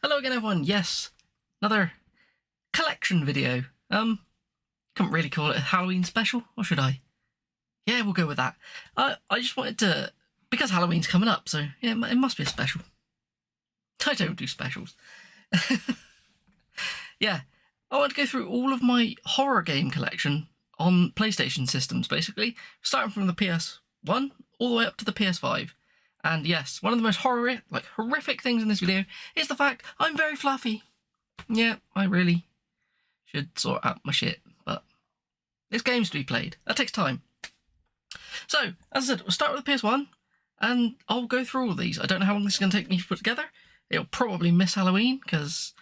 Hello again, everyone. Yes, another collection video. Couldn't really call it a Halloween special, or should I? Yeah, we'll go with that. I just wanted to, because Halloween's coming up, so yeah, it must be a special. I don't do specials. Yeah, I want to go through all of my horror game collection on PlayStation systems, basically, starting from the PS1 all the way up to the PS5. And yes, one of the most horrific things in this video is the fact I'm very fluffy. Yeah, I really should sort out my shit, but there's games to be played. That takes time. So, as I said, we'll start with the PS1, and I'll go through all of these. I don't know how long this is going to take me to put together. It'll probably miss Halloween, because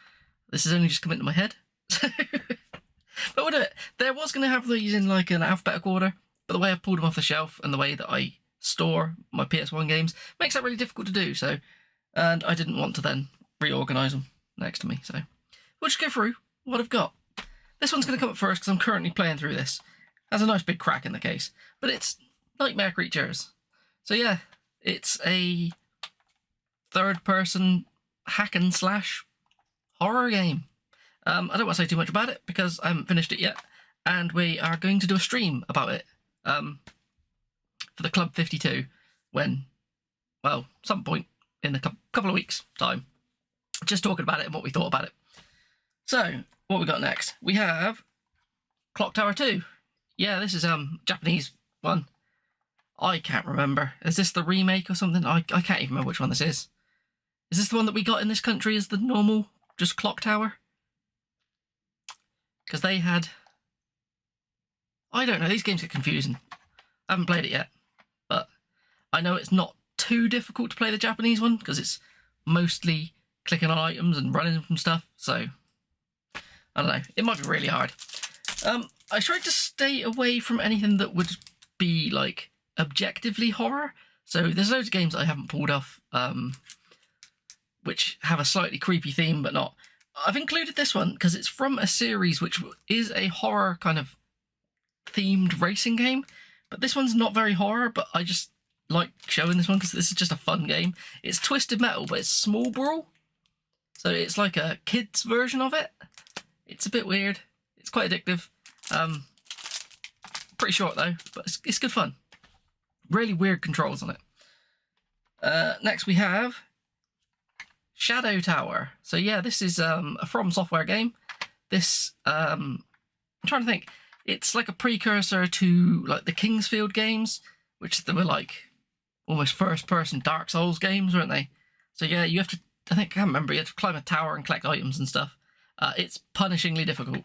this has only just come into my head. But we'll do it. There was going to have these in like an alphabetical order, but the way I've pulled them off the shelf and the way that I store my PS1 games makes that really difficult to do. So, and I didn't want to then reorganise them next to me. So we'll just go through what I've got. This one's going to come up first because I'm currently playing through this. Has a nice big crack in the case, but it's Nightmare Creatures. So yeah, it's a third-person hack and slash horror game. I don't want to say too much about it because I haven't finished it yet, and we are going to do a stream about it for the Club 52 when, well, some point in a couple of weeks' time. Just talking about it and what we thought about it. So, what we got next? We have Clock Tower 2. Yeah, this is Japanese one. I can't remember. Is this the remake or something? I can't even remember which one this is. Is this the one that we got in this country as the normal, just Clock Tower? Because they had... I don't know, these games get confusing. I haven't played it yet, but I know it's not too difficult to play the Japanese one, because it's mostly clicking on items and running from stuff, so... I don't know, it might be really hard. I tried to stay away from anything that would be, like, objectively horror, so there's loads of games that I haven't pulled off, which have a slightly creepy theme, but not. I've included this one because it's from a series which is a horror kind of themed racing game, but this one's not very horror, but I just like showing this one because this is just a fun game. It's Twisted Metal, but it's Small Brawl, so it's like a kid's version of it. It's a bit weird. It's quite addictive. Pretty short though, but it's good fun. Really weird controls on it. Next we have Shadow Tower. So yeah, this is a From Software game. This, I'm trying to think, it's like a precursor to like the Kingsfield games, which they were like almost first-person Dark Souls games, weren't they? So yeah, you have to, I can't remember, you have to climb a tower and collect items and stuff. It's punishingly difficult.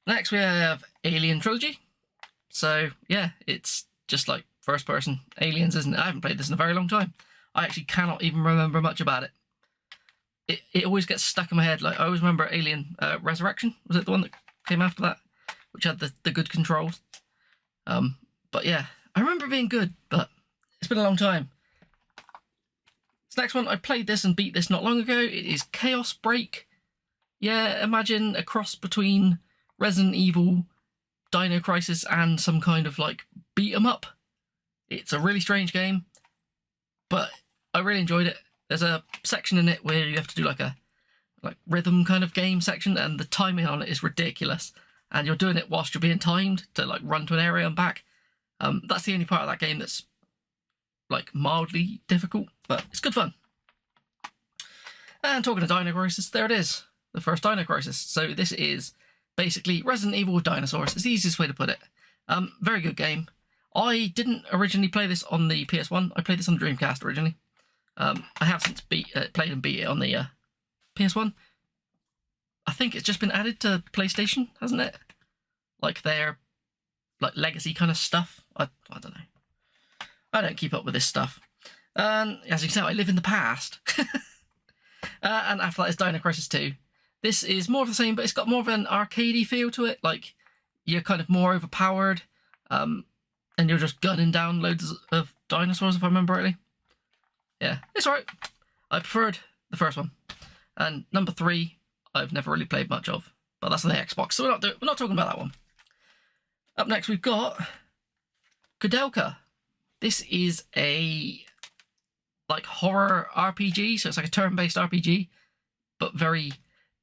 Next we have Alien Trilogy. So yeah, it's just like first-person Aliens, isn't it? I haven't played this in a very long time. I actually cannot even remember much about it. It always gets stuck in my head. Like I always remember Alien Resurrection. Was it the one that came after that, which had the good controls? But yeah, I remember it being good, but it's been a long time. This next one, I played this and beat this not long ago. It is Chaos Break. Yeah, imagine a cross between Resident Evil, Dino Crisis, and some kind of like beat 'em up. It's a really strange game, but I really enjoyed it. There's a section in it where you have to do like a rhythm kind of game section, and the timing on it is ridiculous. And you're doing it whilst you're being timed to like run to an area and back. That's the only part of that game that's like mildly difficult, but it's good fun. And talking of Dino Crisis, there it is, the first Dino Crisis. So this is basically Resident Evil with dinosaurs. It's the easiest way to put it. Very good game. I didn't originally play this on the PS1. I played this on the Dreamcast originally. I have since played and beat it on the PS1. I think it's just been added to PlayStation, hasn't it? Like their legacy kind of stuff. I don't know. I don't keep up with this stuff. And as you can tell, I live in the past. And after that is Dino Crisis 2. This is more of the same, but it's got more of an arcadey feel to it. Like you're kind of more overpowered. And you're just gunning down loads of dinosaurs, if I remember rightly. Yeah, it's alright. I preferred the first one. And number 3, I've never really played much of, but that's on the Xbox, so we're not talking about that one. Up next, we've got Kudelka. This is like horror RPG, so it's like a turn-based RPG, but very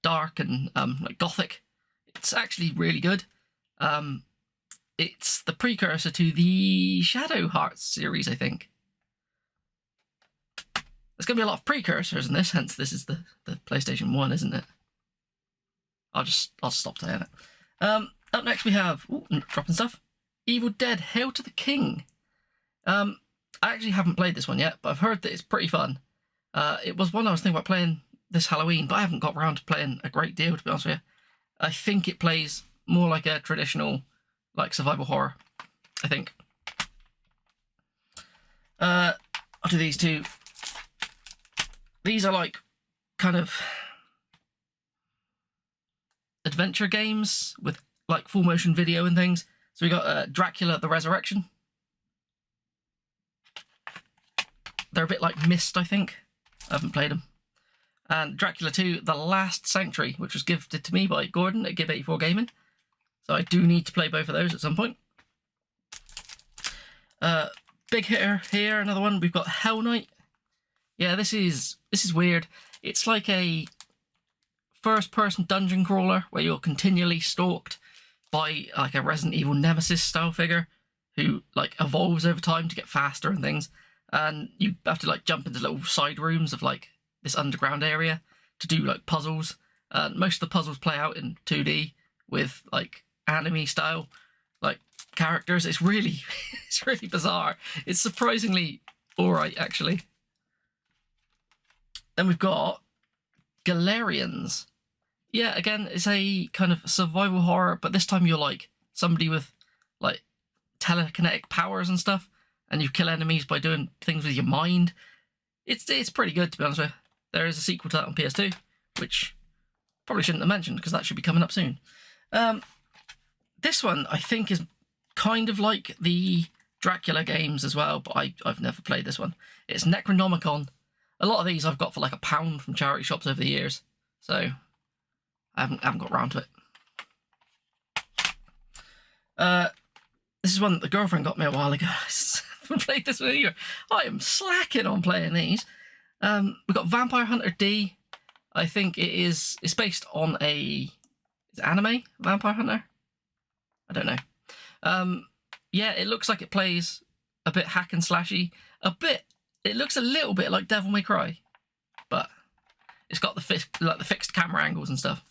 dark and like gothic. It's actually really good. It's the precursor to the Shadow Hearts series, I think. There's going to be a lot of precursors in this, hence this is the PlayStation 1, isn't it? I'll stop saying it. Up next we have, dropping stuff, Evil Dead Hail to the King. I actually haven't played this one yet, but I've heard that it's pretty fun. It was one I was thinking about playing this Halloween, but I haven't got around to playing a great deal, to be honest with you. I think it plays more like a traditional, like, survival horror, I think. I'll do these two. These are like kind of adventure games with like full motion video and things. So we got Dracula the Resurrection. They're a bit like Myst, I think. I haven't played them. And Dracula 2 The Last Sanctuary, which was gifted to me by Gordon at GIB84 Gaming. So I do need to play both of those at some point. Big hitter here, another one. We've got Hell Knight. Yeah, this is weird. It's like a first-person dungeon crawler where you're continually stalked by like a Resident Evil Nemesis style figure who like evolves over time to get faster and things. And you have to like jump into little side rooms of like this underground area to do like puzzles. Most of the puzzles play out in 2D with like anime style like characters. It's really it's really bizarre. It's surprisingly alright actually. Then we've got Galerians. Yeah, again, it's a kind of survival horror, but this time you're like somebody with like telekinetic powers and stuff, and you kill enemies by doing things with your mind. It's pretty good, to be honest with you. There is a sequel to that on PS2, which probably shouldn't have mentioned because that should be coming up soon. This one I think is kind of like the Dracula games as well, but I've never played this one. It's Necronomicon. A lot of these I've got for like £1 from charity shops over the years, so I haven't got around to it. This is one that the girlfriend got me a while ago. I haven't played this one either. I am slacking on playing these. We've got Vampire Hunter D. I think it's based on is it anime? Vampire Hunter? I don't know. Yeah, it looks like it plays a bit hack and slashy. It looks a little bit like Devil May Cry, but it's got the fixed camera angles and stuff.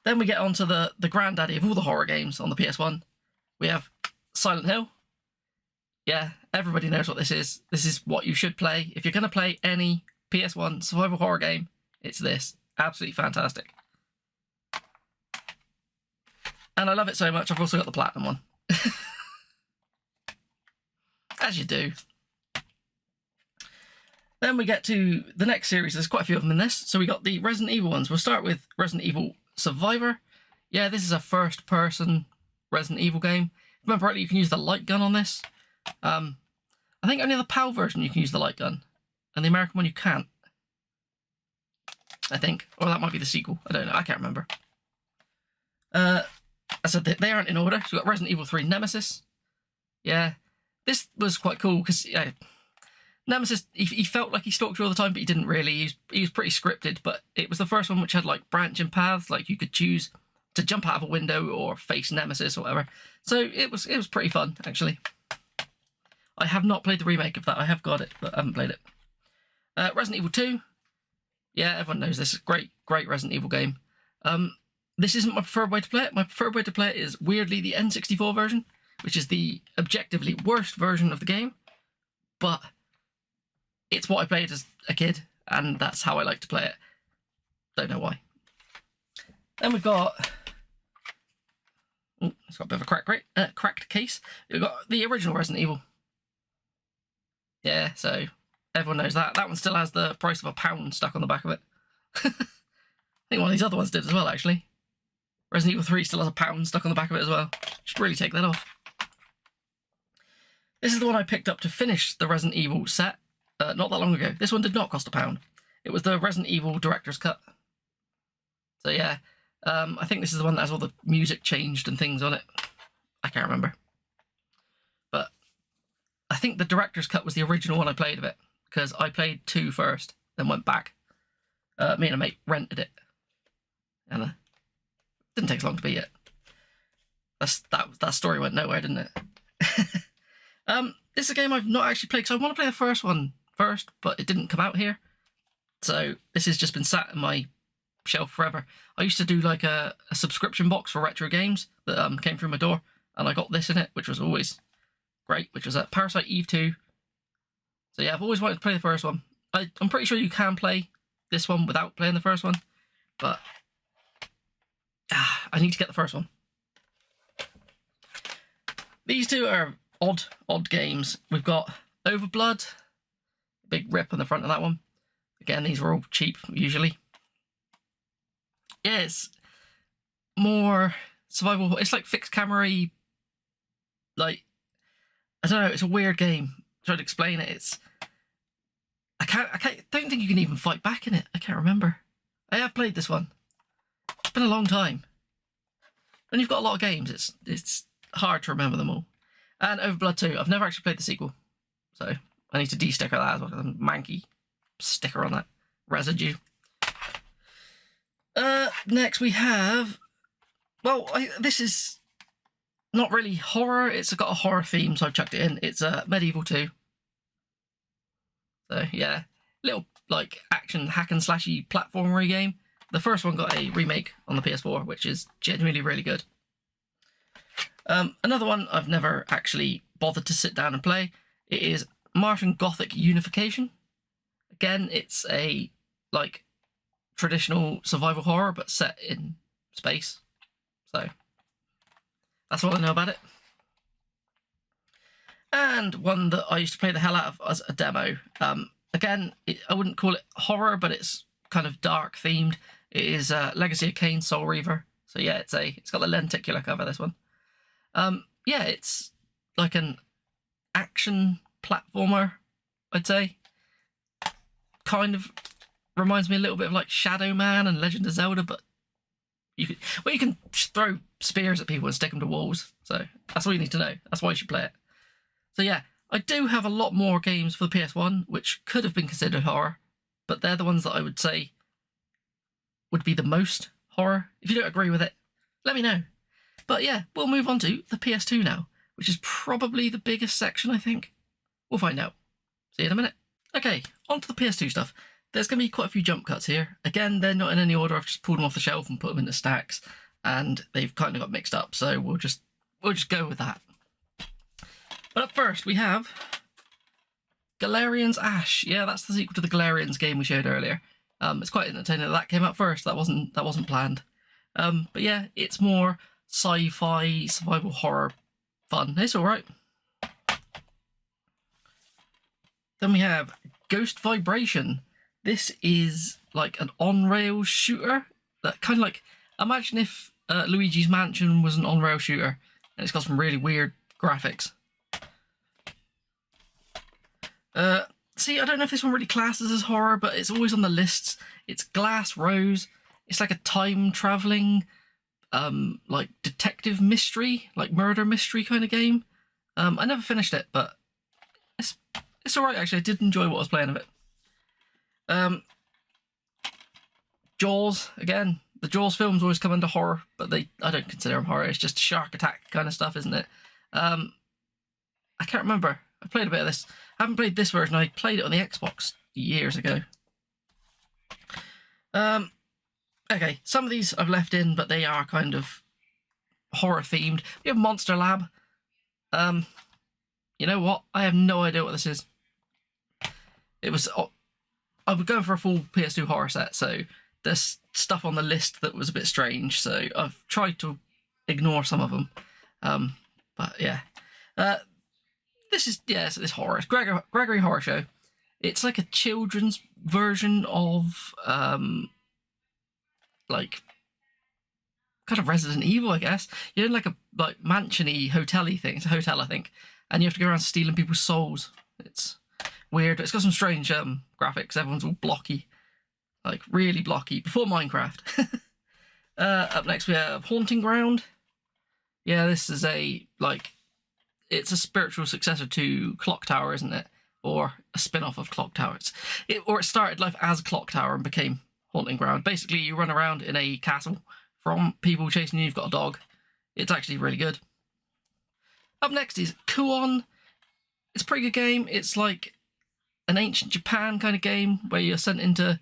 Then we get on to the granddaddy of all the horror games on the PS1. We have Silent Hill. Yeah, everybody knows what this is. This is what you should play. If you're going to play any PS1 survival horror game, it's this. Absolutely fantastic. And I love it so much, I've also got the Platinum one. As you do. Then we get to the next series. There's quite a few of them in this. So we got the Resident Evil ones. We'll start with Resident Evil Survivor. Yeah, this is a first-person Resident Evil game. If I remember rightly, you can use the light gun on this. I think only the PAL version you can use the light gun, and the American one you can't. I think. Or that might be the sequel. I don't know. I can't remember. I said they aren't in order. So we've got Resident Evil 3 Nemesis. Yeah. This was quite cool because Nemesis, he felt like he stalked you all the time, but he didn't really. He was pretty scripted, but it was the first one which had like branching paths, like you could choose to jump out of a window or face Nemesis or whatever. So it was pretty fun, actually. I have not played the remake of that. I have got it, but I haven't played it. Resident Evil 2. Yeah, everyone knows this. Great Resident Evil game. This isn't my preferred way to play it. My preferred way to play it is weirdly the N64 version, which is the objectively worst version of the game, but it's what I played as a kid, and that's how I like to play it. Don't know why. Then we've got... it's got a bit of a cracked case. We've got the original Resident Evil. Yeah, so everyone knows that. That one still has the price of £1 stuck on the back of it. I think one of these other ones did as well, actually. Resident Evil 3 still has £1 stuck on the back of it as well. Should really take that off. This is the one I picked up to finish the Resident Evil set not that long ago. This one did not cost £1. It was the Resident Evil Director's Cut. So yeah, I think this is the one that has all the music changed and things on it. I can't remember. But I think the director's cut was the original one I played of it, because I played 2 first, then went back. Me and a mate rented it, and it didn't take as long to beat it. That story went nowhere, didn't it? This is a game I've not actually played, because I want to play the first one first, but it didn't come out here. So this has just been sat in my shelf forever. I used to do like a subscription box for retro games that came through my door, and I got this in it, which was always great, which was Parasite Eve 2. So yeah, I've always wanted to play the first one. I'm pretty sure you can play this one without playing the first one, but I need to get the first one. These two are odd games. We've got Overblood, big rip on the front of that one. Again, these are all cheap usually. Yeah, it's more survival. It's like fixed camera-y, like, I don't know, it's a weird game. I'm trying to explain it. It's don't think you can even fight back in it. I can't remember. I have played this one. It's been a long time. When you've got a lot of games, it's hard to remember them all. And Overblood 2. I've never actually played the sequel, so I need to de-sticker that as well, because I'm manky sticker on that residue. Next we have, well, this is not really horror. It's got a horror theme, so I've chucked it in. It's Medieval 2. So yeah, little like action hack and slashy platformery game. The first one got a remake on the PS4, which is genuinely really good. Another one I've never actually bothered to sit down and play. It is Martian Gothic Unification. Again, it's a like traditional survival horror, but set in space. So that's all I know about it. And one that I used to play the hell out of as a demo. Again, I wouldn't call it horror, but it's kind of dark themed. It is Legacy of Kain Soul Reaver. So yeah, it's got the lenticular cover, this one. Yeah, it's like an action platformer, I'd say. Kind of reminds me a little bit of like Shadow Man and Legend of Zelda, but you can throw spears at people and stick them to walls. So that's all you need to know. That's why you should play it. So yeah, I do have a lot more games for the PS1, which could have been considered horror, but they're the ones that I would say would be the most horror. If you don't agree with it, let me know. But yeah, we'll move on to the PS2 now, which is probably the biggest section, I think. We'll find out. See you in a minute. Okay, on to the PS2 stuff. There's going to be quite a few jump cuts here. Again, they're not in any order. I've just pulled them off the shelf and put them into stacks, and they've kind of got mixed up, so we'll just go with that. But up first, we have Galarian's Ash. Yeah, that's the sequel to the Galarian's game we showed earlier. It's quite entertaining that came out first. That wasn't planned. But yeah, it's more sci-fi survival horror fun. It's all right. Then we have Ghost Vibration. This is like an on-rail shooter. That kind of like, imagine if Luigi's Mansion was an on-rail shooter, and it's got some really weird graphics. See, I don't know if this one really classes as horror, but it's always on the lists. It's Glass Rose. It's like a time-traveling, like detective mystery, like murder mystery kind of game. I never finished it, but it's alright actually. I did enjoy what I was playing of it. Jaws, again. The Jaws films always come under horror, but I don't consider them horror. It's just shark attack kind of stuff, isn't it? I can't remember. I played a bit of this. I haven't played this version. I played it on the Xbox years ago. Okay, some of these I've left in, but they are kind of horror themed. We have Monster Lab. You know what? I have no idea what this is. I was going for a full PS2 horror set, so there's stuff on the list that was a bit strange, so I've tried to ignore some of them. But yeah. This is, yeah, it's this horror. It's Gregory Horror Show. It's like a children's version of, like, kind of Resident Evil, I guess. You're in like a mansion-y, hotel-y thing. It's a hotel, I think. And you have to go around stealing people's souls. It's weird. It's got some strange graphics. Everyone's all blocky. Like, really blocky. Before Minecraft. Up next we have Haunting Ground. Yeah, this is a, like, it's a spiritual successor to Clock Tower, isn't it? Or a spin-off of Clock Tower. It started life as Clock Tower and became Haunting Ground. Basically, you run around in a castle from people chasing you. You've got a dog. It's actually really good. Up next is Kuon. It's a pretty good game. It's like an ancient Japan kind of game where you're sent in to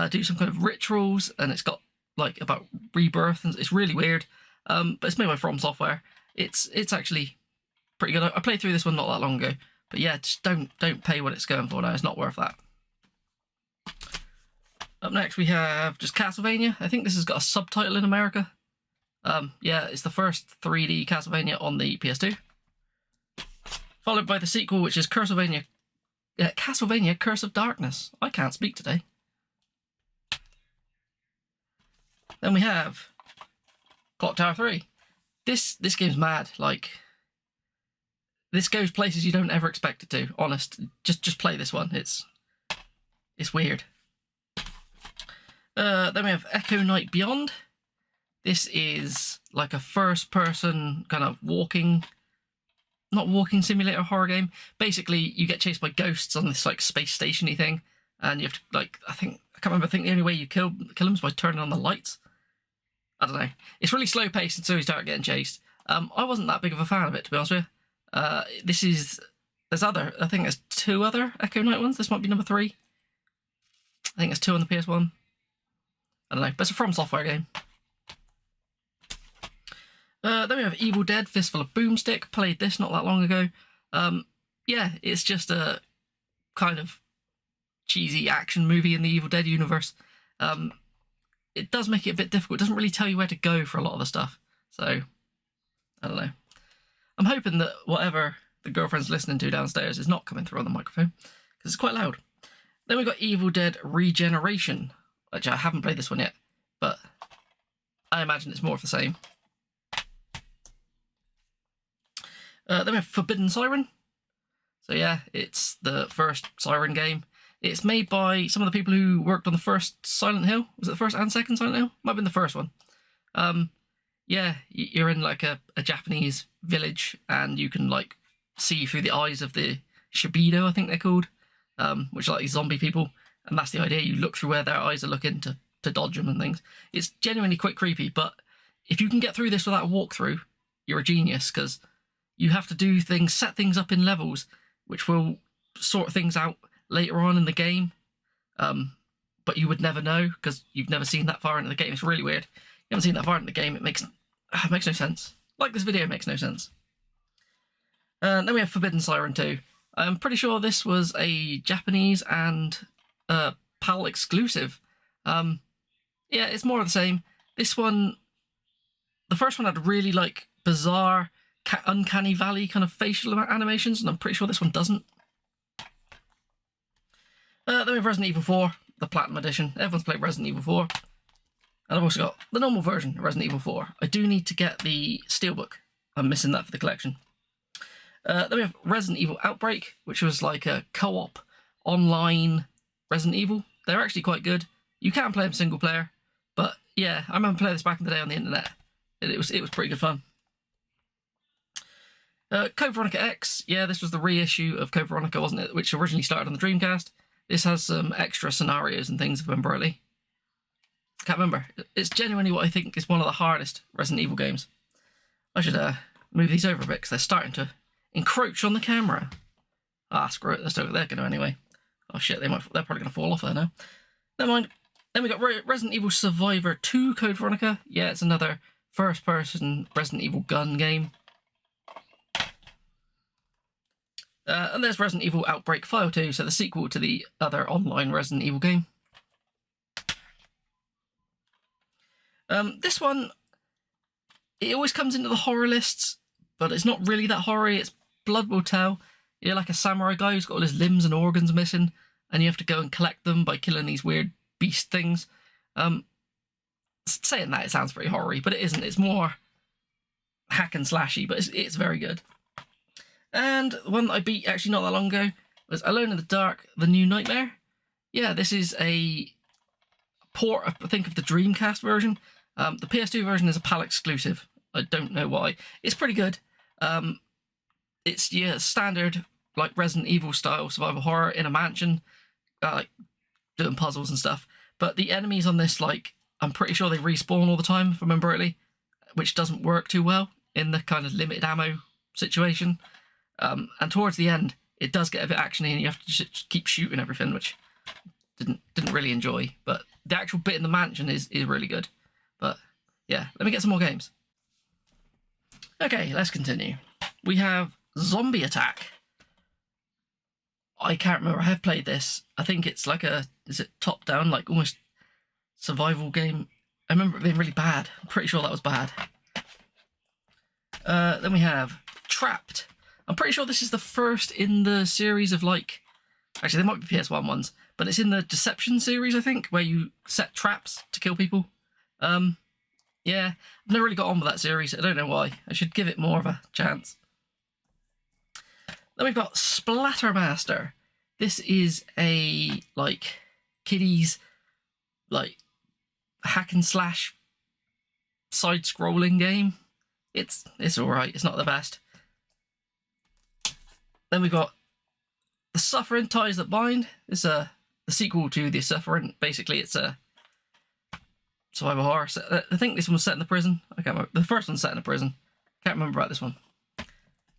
do some kind of rituals, and it's got like about rebirth, and it's really weird. But it's made by From Software. It's actually pretty good. I played through this one not that long ago. But yeah, just don't pay what it's going for now. It's not worth that. Up next we have just Castlevania. I think this has got a subtitle in America. Yeah, it's the first 3D Castlevania on the PS2. Followed by the sequel, which is Castlevania Curse of Darkness. I can't speak today. Then we have Clock Tower 3. This game's mad. Like, this goes places you don't ever expect it to. Honest, just play this one. It's weird. Then we have Echo Night Beyond. This is like a first-person kind of not walking simulator horror game. Basically, you get chased by ghosts on this like space station-y thing, and you have to like I can't remember. I think the only way you kill them is by turning on the lights. I don't know. It's really slow-paced until you start getting chased. I wasn't that big of a fan of it, to be honest with you. I think there's 2 other Echo Night ones. This might be number 3. I think there's 2 on the PS1. I don't know, but it's a From Software game. Then we have Evil Dead Fistful of Boomstick. Played this not that long ago. Yeah, it's just a kind of cheesy action movie in the Evil Dead universe. It does make it a bit difficult. It doesn't really tell you where to go for a lot of the stuff. So, I don't know. I'm hoping that whatever the girlfriend's listening to downstairs is not coming through on the microphone, because it's quite loud. Then we've got Evil Dead Regeneration, which I haven't played this one yet, but I imagine it's more of the same. Then we have Forbidden Siren. So yeah, it's the first Siren game. It's made by some of the people who worked on the first Silent Hill. Was it the first and second Silent Hill? Might have been the first one. Yeah, you're in like a Japanese village, and you can like see through the eyes of the Shibido, I think they're called, which are like these zombie people. And that's the idea. You look through where their eyes are looking to dodge them and things. It's genuinely quite creepy, but if you can get through this without a walkthrough, you're a genius, because you have to do things, set things up in levels, which will sort things out later on in the game. But you would never know, because you've never seen that far into the game. It's really weird. You haven't seen that far into the game. It makes no sense. Like, this video makes no sense. Then we have Forbidden Siren 2. I'm pretty sure this was a Japanese and PAL exclusive. Yeah, it's more of the same. This one, the first one had really like bizarre, uncanny valley kind of facial animations, and I'm pretty sure this one doesn't. Then we have Resident Evil 4, the Platinum Edition. Everyone's played Resident Evil 4. And I've also got the normal version of Resident Evil 4. I do need to get the Steelbook. I'm missing that for the collection. Then we have Resident Evil Outbreak, which was like a co-op online Resident Evil. They're actually quite good. You can play them single player, but yeah, I remember playing this back in the day on the internet. It was pretty good fun. Code Veronica X, yeah, this was the reissue of Code Veronica, wasn't it? Which originally started on the Dreamcast. This has some extra scenarios and things, if I remember rightly. Can't remember. It's genuinely what I think is one of the hardest Resident Evil games. I should move these over a bit, because they're starting to encroach on the camera. Ah, screw it. They're going to anyway. Oh shit, they're probably going to fall off there now. Never mind. Then we got Resident Evil Survivor 2 Code Veronica. Yeah, it's another first-person Resident Evil gun game. And there's Resident Evil Outbreak File 2, so the sequel to the other online Resident Evil game. This one, it always comes into the horror lists, but it's not really that horror. It's Blood Will Tell. You're like a samurai guy who's got all his limbs and organs missing, and you have to go and collect them by killing these weird beast things. Saying that, it sounds pretty horror-y, but it isn't. It's more hack and slashy, but it's very good. And the one that I beat actually not that long ago was Alone in the Dark, The New Nightmare. Yeah, this is a port, I think, of the Dreamcast version. The PS2 version is a PAL exclusive. I don't know why. It's pretty good. it's your standard like Resident Evil style survival horror in a mansion, like doing puzzles and stuff. But the enemies on this, like, I'm pretty sure they respawn all the time, if I remember rightly, which doesn't work too well in the kind of limited ammo situation. And towards the end, it does get a bit actiony, and you have to just keep shooting everything, which didn't really enjoy. But the actual bit in the mansion is really good. But yeah, let me get some more games. Okay, let's continue. We have Zombie Attack. I can't remember. I have played this. I think it's like is it top down, like almost survival game? I remember it being really bad. I'm pretty sure that was bad. Then we have Trapped. I'm pretty sure this is the first in the series of, like, actually there might be PS1 ones, but it's in the Deception series, I think, where you set traps to kill people. Yeah, I've never really got on with that series. I don't know why. I should give it more of a chance. Then we've got Splattermaster. This is a, like, kiddies, like, hack and slash side-scrolling game. It's alright. It's not the best. Then we've got The Suffering Ties That Bind. It's the sequel to The Suffering. Basically, it's a survival horror. I think this one was set in the prison. I can't remember. The first one's set in a prison. Can't remember about this one.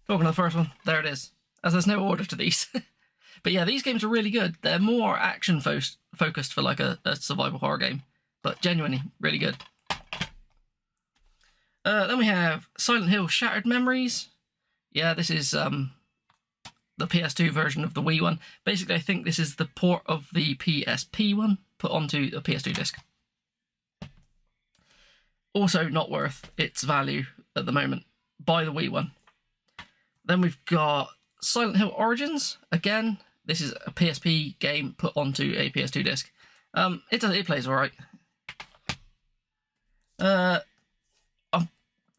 Talking of the first one, there it is. As there's no order to these. But yeah, these games are really good. They're more action focused for like a survival horror game, but genuinely really good. Then we have Silent Hill Shattered Memories. Yeah, this is the PS2 version of the Wii one. Basically, I think this is the port of the PSP one put onto a PS2 disc. Also not worth its value at the moment. Buy the Wii one. Then we've got Silent Hill Origins. Again, this is a PSP game put onto a PS2 disc. It plays alright.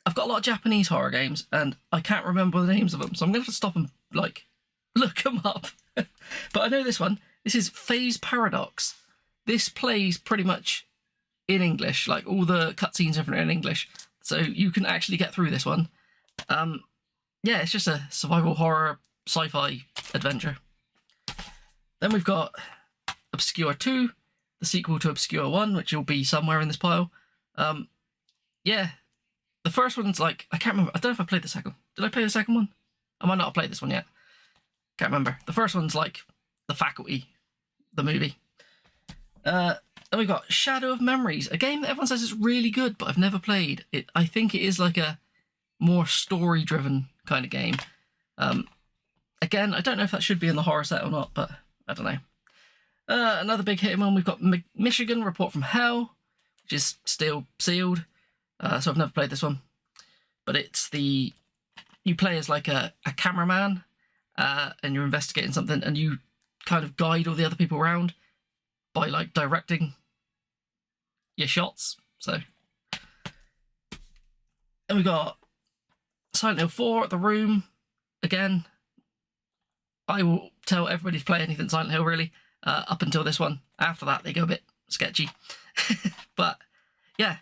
I've got a lot of Japanese horror games, and I can't remember the names of them, so I'm going to have to stop and, like, look them up. But I know this one. This is Phase Paradox. This plays pretty much in English, like all the cutscenes are in English, so you can actually get through this one. Yeah, it's just a survival horror sci-fi adventure. Then we've got Obscure 2, the sequel to Obscure 1, which will be somewhere in this pile. Yeah, the first one's like, I can't remember. I don't know if I played the second. Did I play the second one? I might not have played this one yet. Can't remember. The first one's like The Faculty, the movie. Then we've got Shadow of Memories, a game that everyone says is really good, but I've never played. I think it is like a more story-driven kind of game. Again, I don't know if that should be in the horror set or not, but I don't know. Another big hit one, we've got Michigan Report from Hell, which is still sealed. So I've never played this one. But it's you play as like a cameraman, and you're investigating something, and you kind of guide all the other people around by like directing your shots. So, and we got Silent Hill 4, The Room. Again, I will tell everybody to play anything Silent Hill really, up until this one. After that, they go a bit sketchy. But yeah,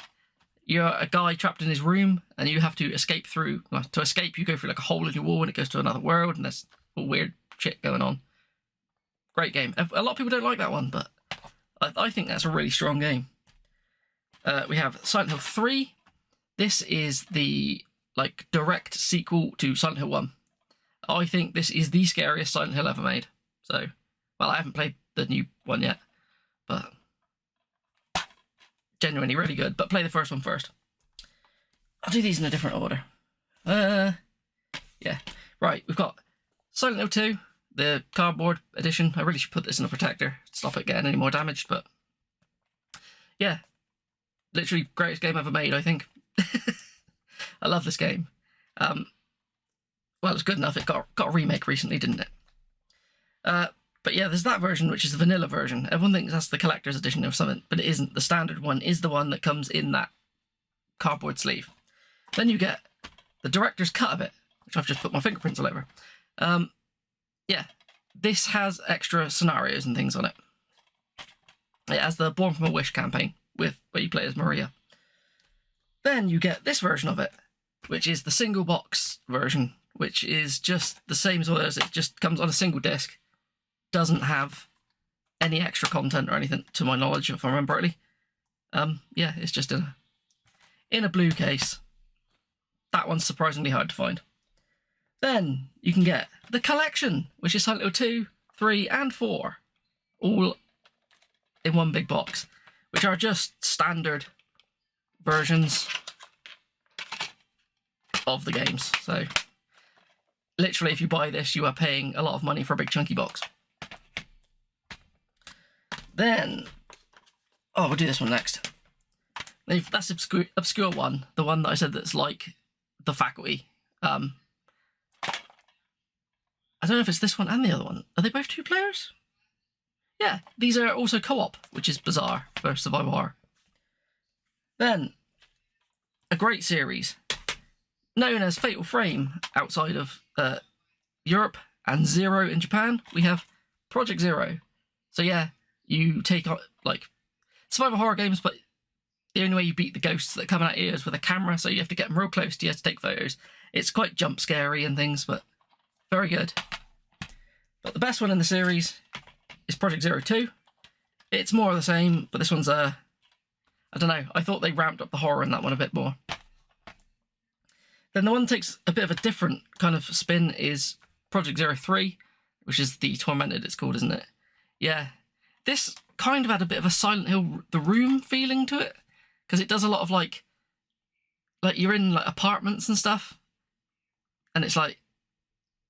you're a guy trapped in his room, and you have to escape through. Well, to escape, you go through like a hole in your wall, and it goes to another world, and there's all weird shit going on. Great game. A lot of people don't like that one, but I think that's a really strong game. We have Silent Hill 3. This is the like direct sequel to Silent Hill 1. I think this is the scariest Silent Hill ever made. So, well, I haven't played the new one yet, but genuinely really good. But play the first one first. I'll do these in a different order. Yeah. Right, we've got Silent Hill 2, the cardboard edition. I really should put this in a protector to stop it getting any more damaged, but yeah. Literally greatest game ever made, I think. I love this game. Well, it's good enough. It got a remake recently, didn't it? But yeah, there's that version, which is the vanilla version. Everyone thinks that's the collector's edition or something, but it isn't. The standard one is the one that comes in that cardboard sleeve. Then you get the director's cut of it, which I've just put my fingerprints all over. Yeah, this has extra scenarios and things on it. It has the Born from a Wish campaign, where you play as Maria. Then you get this version of it, which is the single box version, which is just the same as all those. It just comes on a single disc, doesn't have any extra content or anything, to my knowledge, if I remember rightly. Yeah, it's just in a blue case. That one's surprisingly hard to find. Then you can get the collection, which is Silent Hill 2, 3, and 4, all in one big box, which are just standard versions of the games. So literally, if you buy this, you are paying a lot of money for a big chunky box. Then, we'll do this one next. That's obscure one, the one that I said that's like the Faculty. I don't know if it's this one and the other one. Are they both 2 players? Yeah, these are also co-op, which is bizarre for survival horror. Then, a great series known as Fatal Frame outside of Europe and Zero in Japan. We have Project Zero. So yeah, you take on like survival horror games, but the only way you beat the ghosts that come out is with a camera, so you have to get them real close to you to take photos. It's quite jump scary and things, but very good. But the best one in the series is Project Zero 2. It's more of the same, but this one's I don't know, I thought they ramped up the horror in that one a bit more. Then the one that takes a bit of a different kind of spin is Project Zero 3, which is the Tormented, it's called, isn't it? Yeah. This kind of had a bit of a Silent Hill The Room feeling to it, because it does a lot of like you're in like apartments and stuff, and it's like,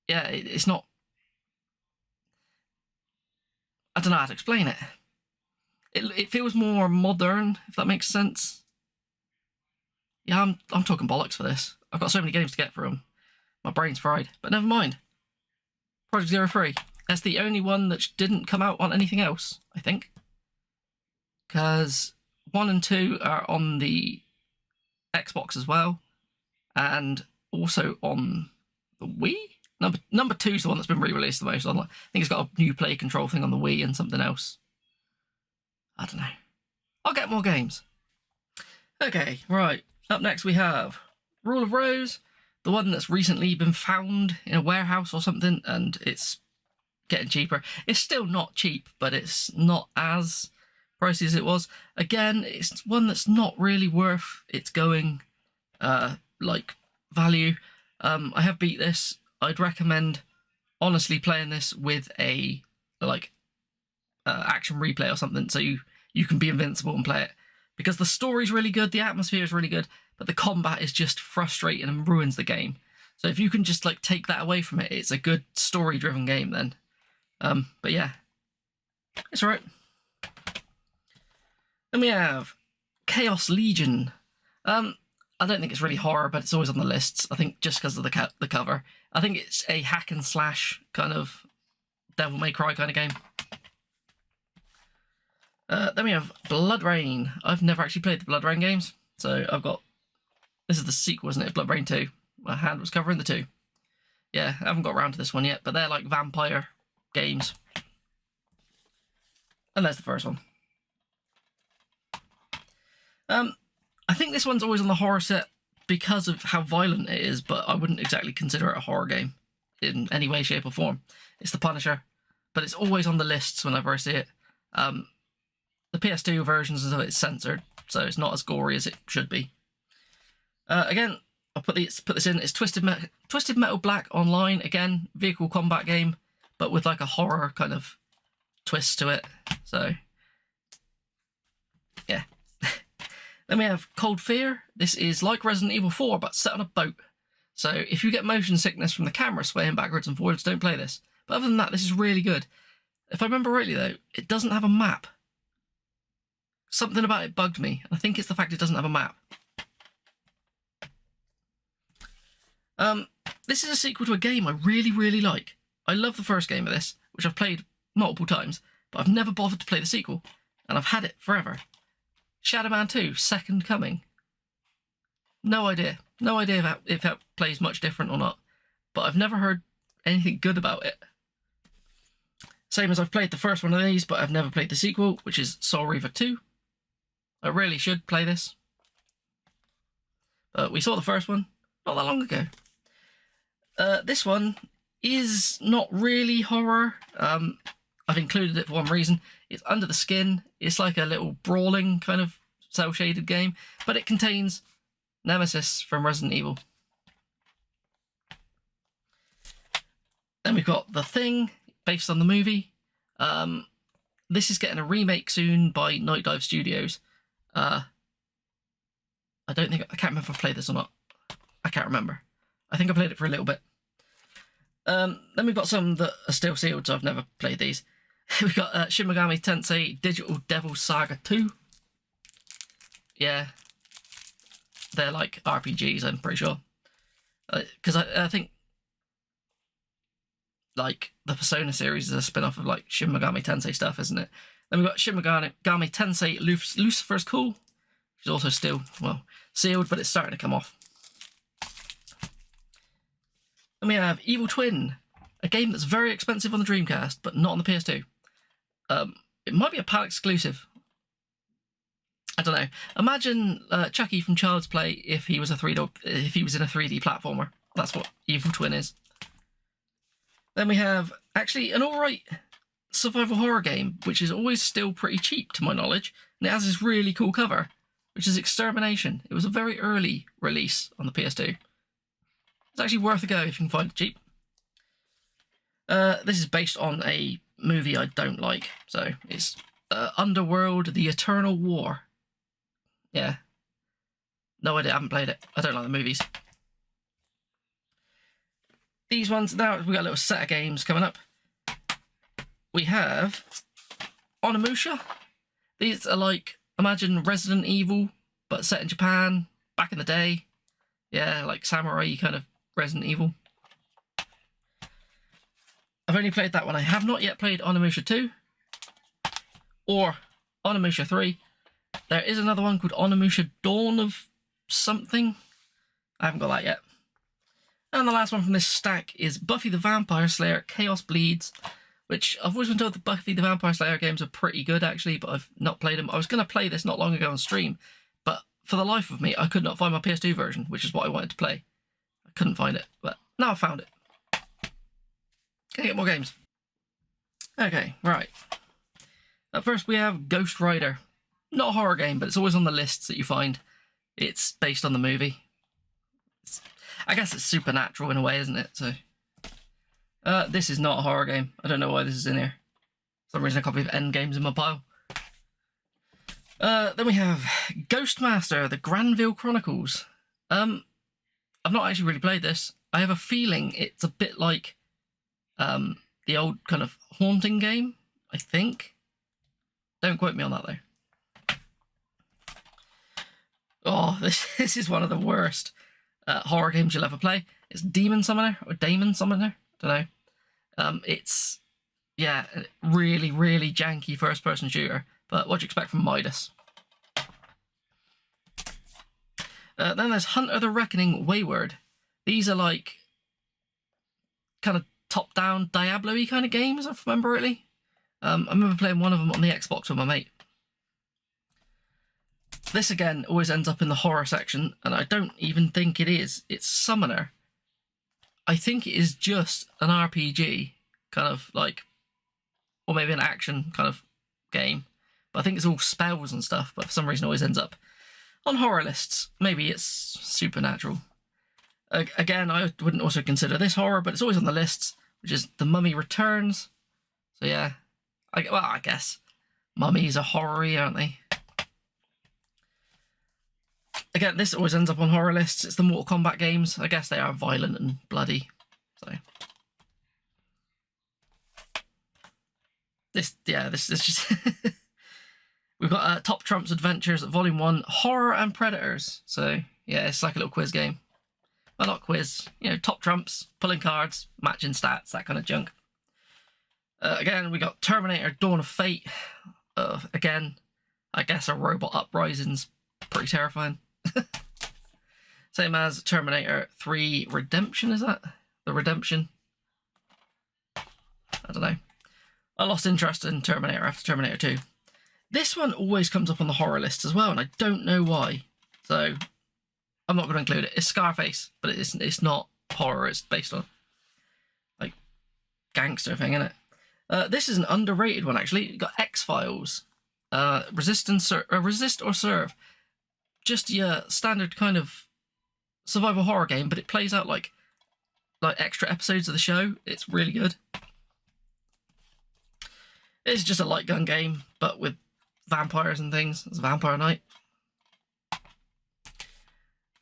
yeah, it's not, I don't know how to explain it. It feels more modern, if that makes sense. Yeah, I'm talking bollocks for this. I've got so many games to get through them. My brain's fried, but never mind. Project Zero 3. That's the only one that didn't come out on anything else, I think. Because 1 and 2 are on the Xbox as well, and also on the Wii? Number 2 is the one that's been re-released the most. I think it's got a new play control thing on the Wii and something else. I don't know. I'll get more games. Okay, right. Up next we have Rule of Rose, the one that's recently been found in a warehouse or something, and it's getting cheaper. It's still not cheap, but it's not as pricey as it was. Again, it's one that's not really worth its going like value. I have beat this. I'd recommend honestly playing this with a like action replay or something, so you can be invincible and play it, because the story's really good, the atmosphere is really good, but the combat is just frustrating and ruins the game. So if you can just like take that away from it, it's a good story-driven game then. But yeah, it's alright. Then we have Chaos Legion. I don't think it's really horror, but it's always on the lists, I think, just because of the cover. I think it's a hack and slash kind of Devil May Cry kind of game. Then we have Blood Rain. I've never actually played the Blood Rain games, so I've got... This is the sequel, isn't it? Blood Rain 2. My hand was covering the 2. Yeah, I haven't got around to this one yet, but they're like vampire games. And there's the first one. I think this one's always on the horror set because of how violent it is, but I wouldn't exactly consider it a horror game in any way, shape or form. It's The Punisher, but it's always on the lists whenever I see it. The PS2 versions of it is censored, so it's not as gory as it should be. Again, I'll put this in. It's Twisted Metal Black Online. Again, vehicle combat game, but with like a horror kind of twist to it. So, yeah. Then we have Cold Fear. This is like Resident Evil 4, but set on a boat. So if you get motion sickness from the camera swaying backwards and forwards, don't play this. But other than that, this is really good. If I remember rightly, though, it doesn't have a map. Something about it bugged me. I think it's the fact it doesn't have a map. This is a sequel to a game I really, really like. I love the first game of this, which I've played multiple times, but I've never bothered to play the sequel, and I've had it forever. Shadow Man 2, Second Coming. No idea. No idea if that plays much different or not, but I've never heard anything good about it. Same as I've played the first one of these, but I've never played the sequel, which is Soul Reaver 2. I really should play this. But we saw the first one not that long ago. This one is not really horror. I've included it for one reason. It's Under the Skin. It's like a little brawling kind of cel-shaded game, but it contains Nemesis from Resident Evil. Then we've got The Thing, based on the movie. This is getting a remake soon by Night Dive Studios. I can't remember if I played this or not. I can't remember. I think I played it for a little bit. Then we've got some that are still sealed, so I've never played these. We've got Shin Megami Tensei Digital Devil Saga 2. Yeah. They're like RPGs, I'm pretty sure. Because I think like the Persona series is a spin-off of like Shin Megami Tensei stuff, isn't it? Then we've got Shin Megami Tensei Lucifer's Call, which is also still, well, sealed, but it's starting to come off. Then we have Evil Twin, a game that's very expensive on the Dreamcast, but not on the PS2. It might be a PAL exclusive. I don't know. Imagine Chucky from Child's Play if he was in a 3D platformer. That's what Evil Twin is. Then we have actually an alright survival horror game, which is always still pretty cheap to my knowledge, and it has this really cool cover, which is Extermination. It was a very early release on the PS2. It's actually worth a go if you can find it cheap. This is based on a movie I don't like, so it's Underworld: The Eternal War. Yeah. No idea, I haven't played it. I don't like the movies. These ones, now we got a little set of games coming up. We have Onimusha. These are like, imagine Resident Evil, but set in Japan, back in the day. Yeah, like samurai kind of Resident Evil. I've only played that one. I have not yet played Onimusha 2 or Onimusha 3. There is another one called Onimusha Dawn of something. I haven't got that yet. And the last one from this stack is Buffy the Vampire Slayer Chaos Bleeds, which I've always been told the Buffy the Vampire Slayer games are pretty good actually, but I've not played them. I was going to play this not long ago on stream, but for the life of me, I could not find my PS2 version, which is what I wanted to play. I couldn't find it, but now I found it. Can I get more games? Okay, right. At first we have Ghost Rider. Not a horror game, but it's always on the lists that you find. It's based on the movie. I guess it's supernatural in a way, isn't it? So, this is not a horror game. I don't know why this is in here. For some reason, a copy of Endgame's in my pile. Then we have Ghostmaster: The Granville Chronicles. I've not actually really played this. I have a feeling it's a bit like the old kind of Haunting game, I think. Don't quote me on that though. Oh, this is one of the worst horror games you'll ever play. It's Demon Summoner or Daemon Summoner. Don't know. It's, yeah, really, really janky first-person shooter. But what do you expect from Midas? Then there's Hunter the Reckoning Wayward. These are like kind of top-down Diablo-y kind of games, if I remember rightly. I remember playing one of them on the Xbox with my mate. This again always ends up in the horror section, and I don't even think it is. It's Summoner. I think it is just an RPG, kind of like, or maybe an action kind of game. But I think it's all spells and stuff, but for some reason it always ends up on horror lists. Maybe it's supernatural. Again, I wouldn't also consider this horror, but it's always on the lists, which is The Mummy Returns. So yeah, I guess mummies are horror-y, aren't they? Again, this always ends up on horror lists. It's the Mortal Kombat games. I guess they are violent and bloody. So this is just we've got Top Trumps Adventures Volume 1 Horror and Predators. So yeah, it's like a little quiz game. Well, not quiz, you know, top trumps, pulling cards, matching stats, that kind of junk. Again, we got Terminator Dawn of Fate. Again, I guess a robot uprising's pretty terrifying. Same as Terminator 3 Redemption, is that? The Redemption? I don't know. I lost interest in Terminator after Terminator 2. This one always comes up on the horror list as well, and I don't know why. So I'm not going to include it. It's Scarface, but it's not horror. It's based on gangster thing, isn't it? This is an underrated one, actually. You got X-Files. Resist or Serve. Just your standard kind of survival horror game, but it plays out like extra episodes of the show. It's really good. It's just a light gun game, but with vampires and things. It's a Vampire Night.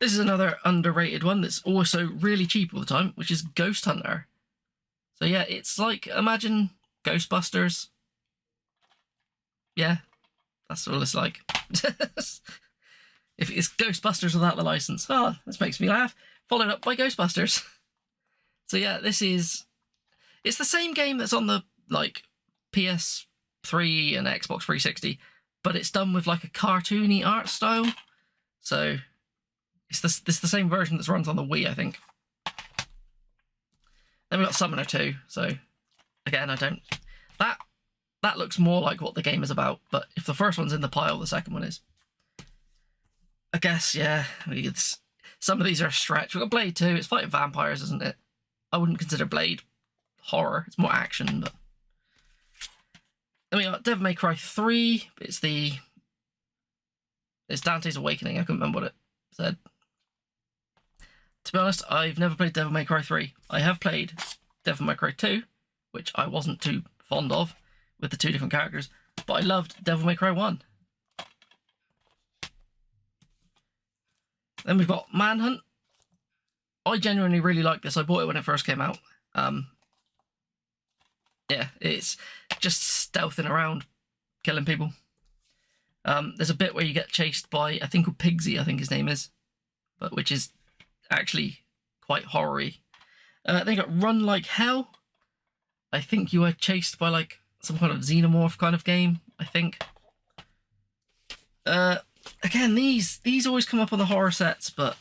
This is another underrated one that's also really cheap all the time, which is Ghost Hunter. So yeah, it's like, imagine Ghostbusters. Yeah, that's what it's like. If it's Ghostbusters without the license. Oh, this makes me laugh. Followed up by Ghostbusters. So yeah, it's the same game that's on the like PS3 and Xbox 360, but it's done with like a cartoony art style. So it's the same version that's runs on the Wii, I think. Then we've got Summoner 2. So again, that looks more like what the game is about, but if the first one's in the pile, the second one is. I guess, yeah, some of these are a stretch. We've got Blade 2, it's fighting vampires, isn't it? I wouldn't consider Blade horror, it's more action, but... Then we got Devil May Cry 3, it's Dante's Awakening, I couldn't remember what it said. To be honest, I've never played Devil May Cry 3. I have played Devil May Cry 2, which I wasn't too fond of, with the two different characters, but I loved Devil May Cry 1. Then we've got Manhunt. I genuinely really like this. I bought it when it first came out. Yeah, it's just stealthing around, killing people. There's a bit where you get chased by a thing called Pigsy, I think his name is, but which is actually quite horror-y. Then you got Run Like Hell. I think you are chased by like some kind of xenomorph kind of game, I think. Again, these always come up on the horror sets, but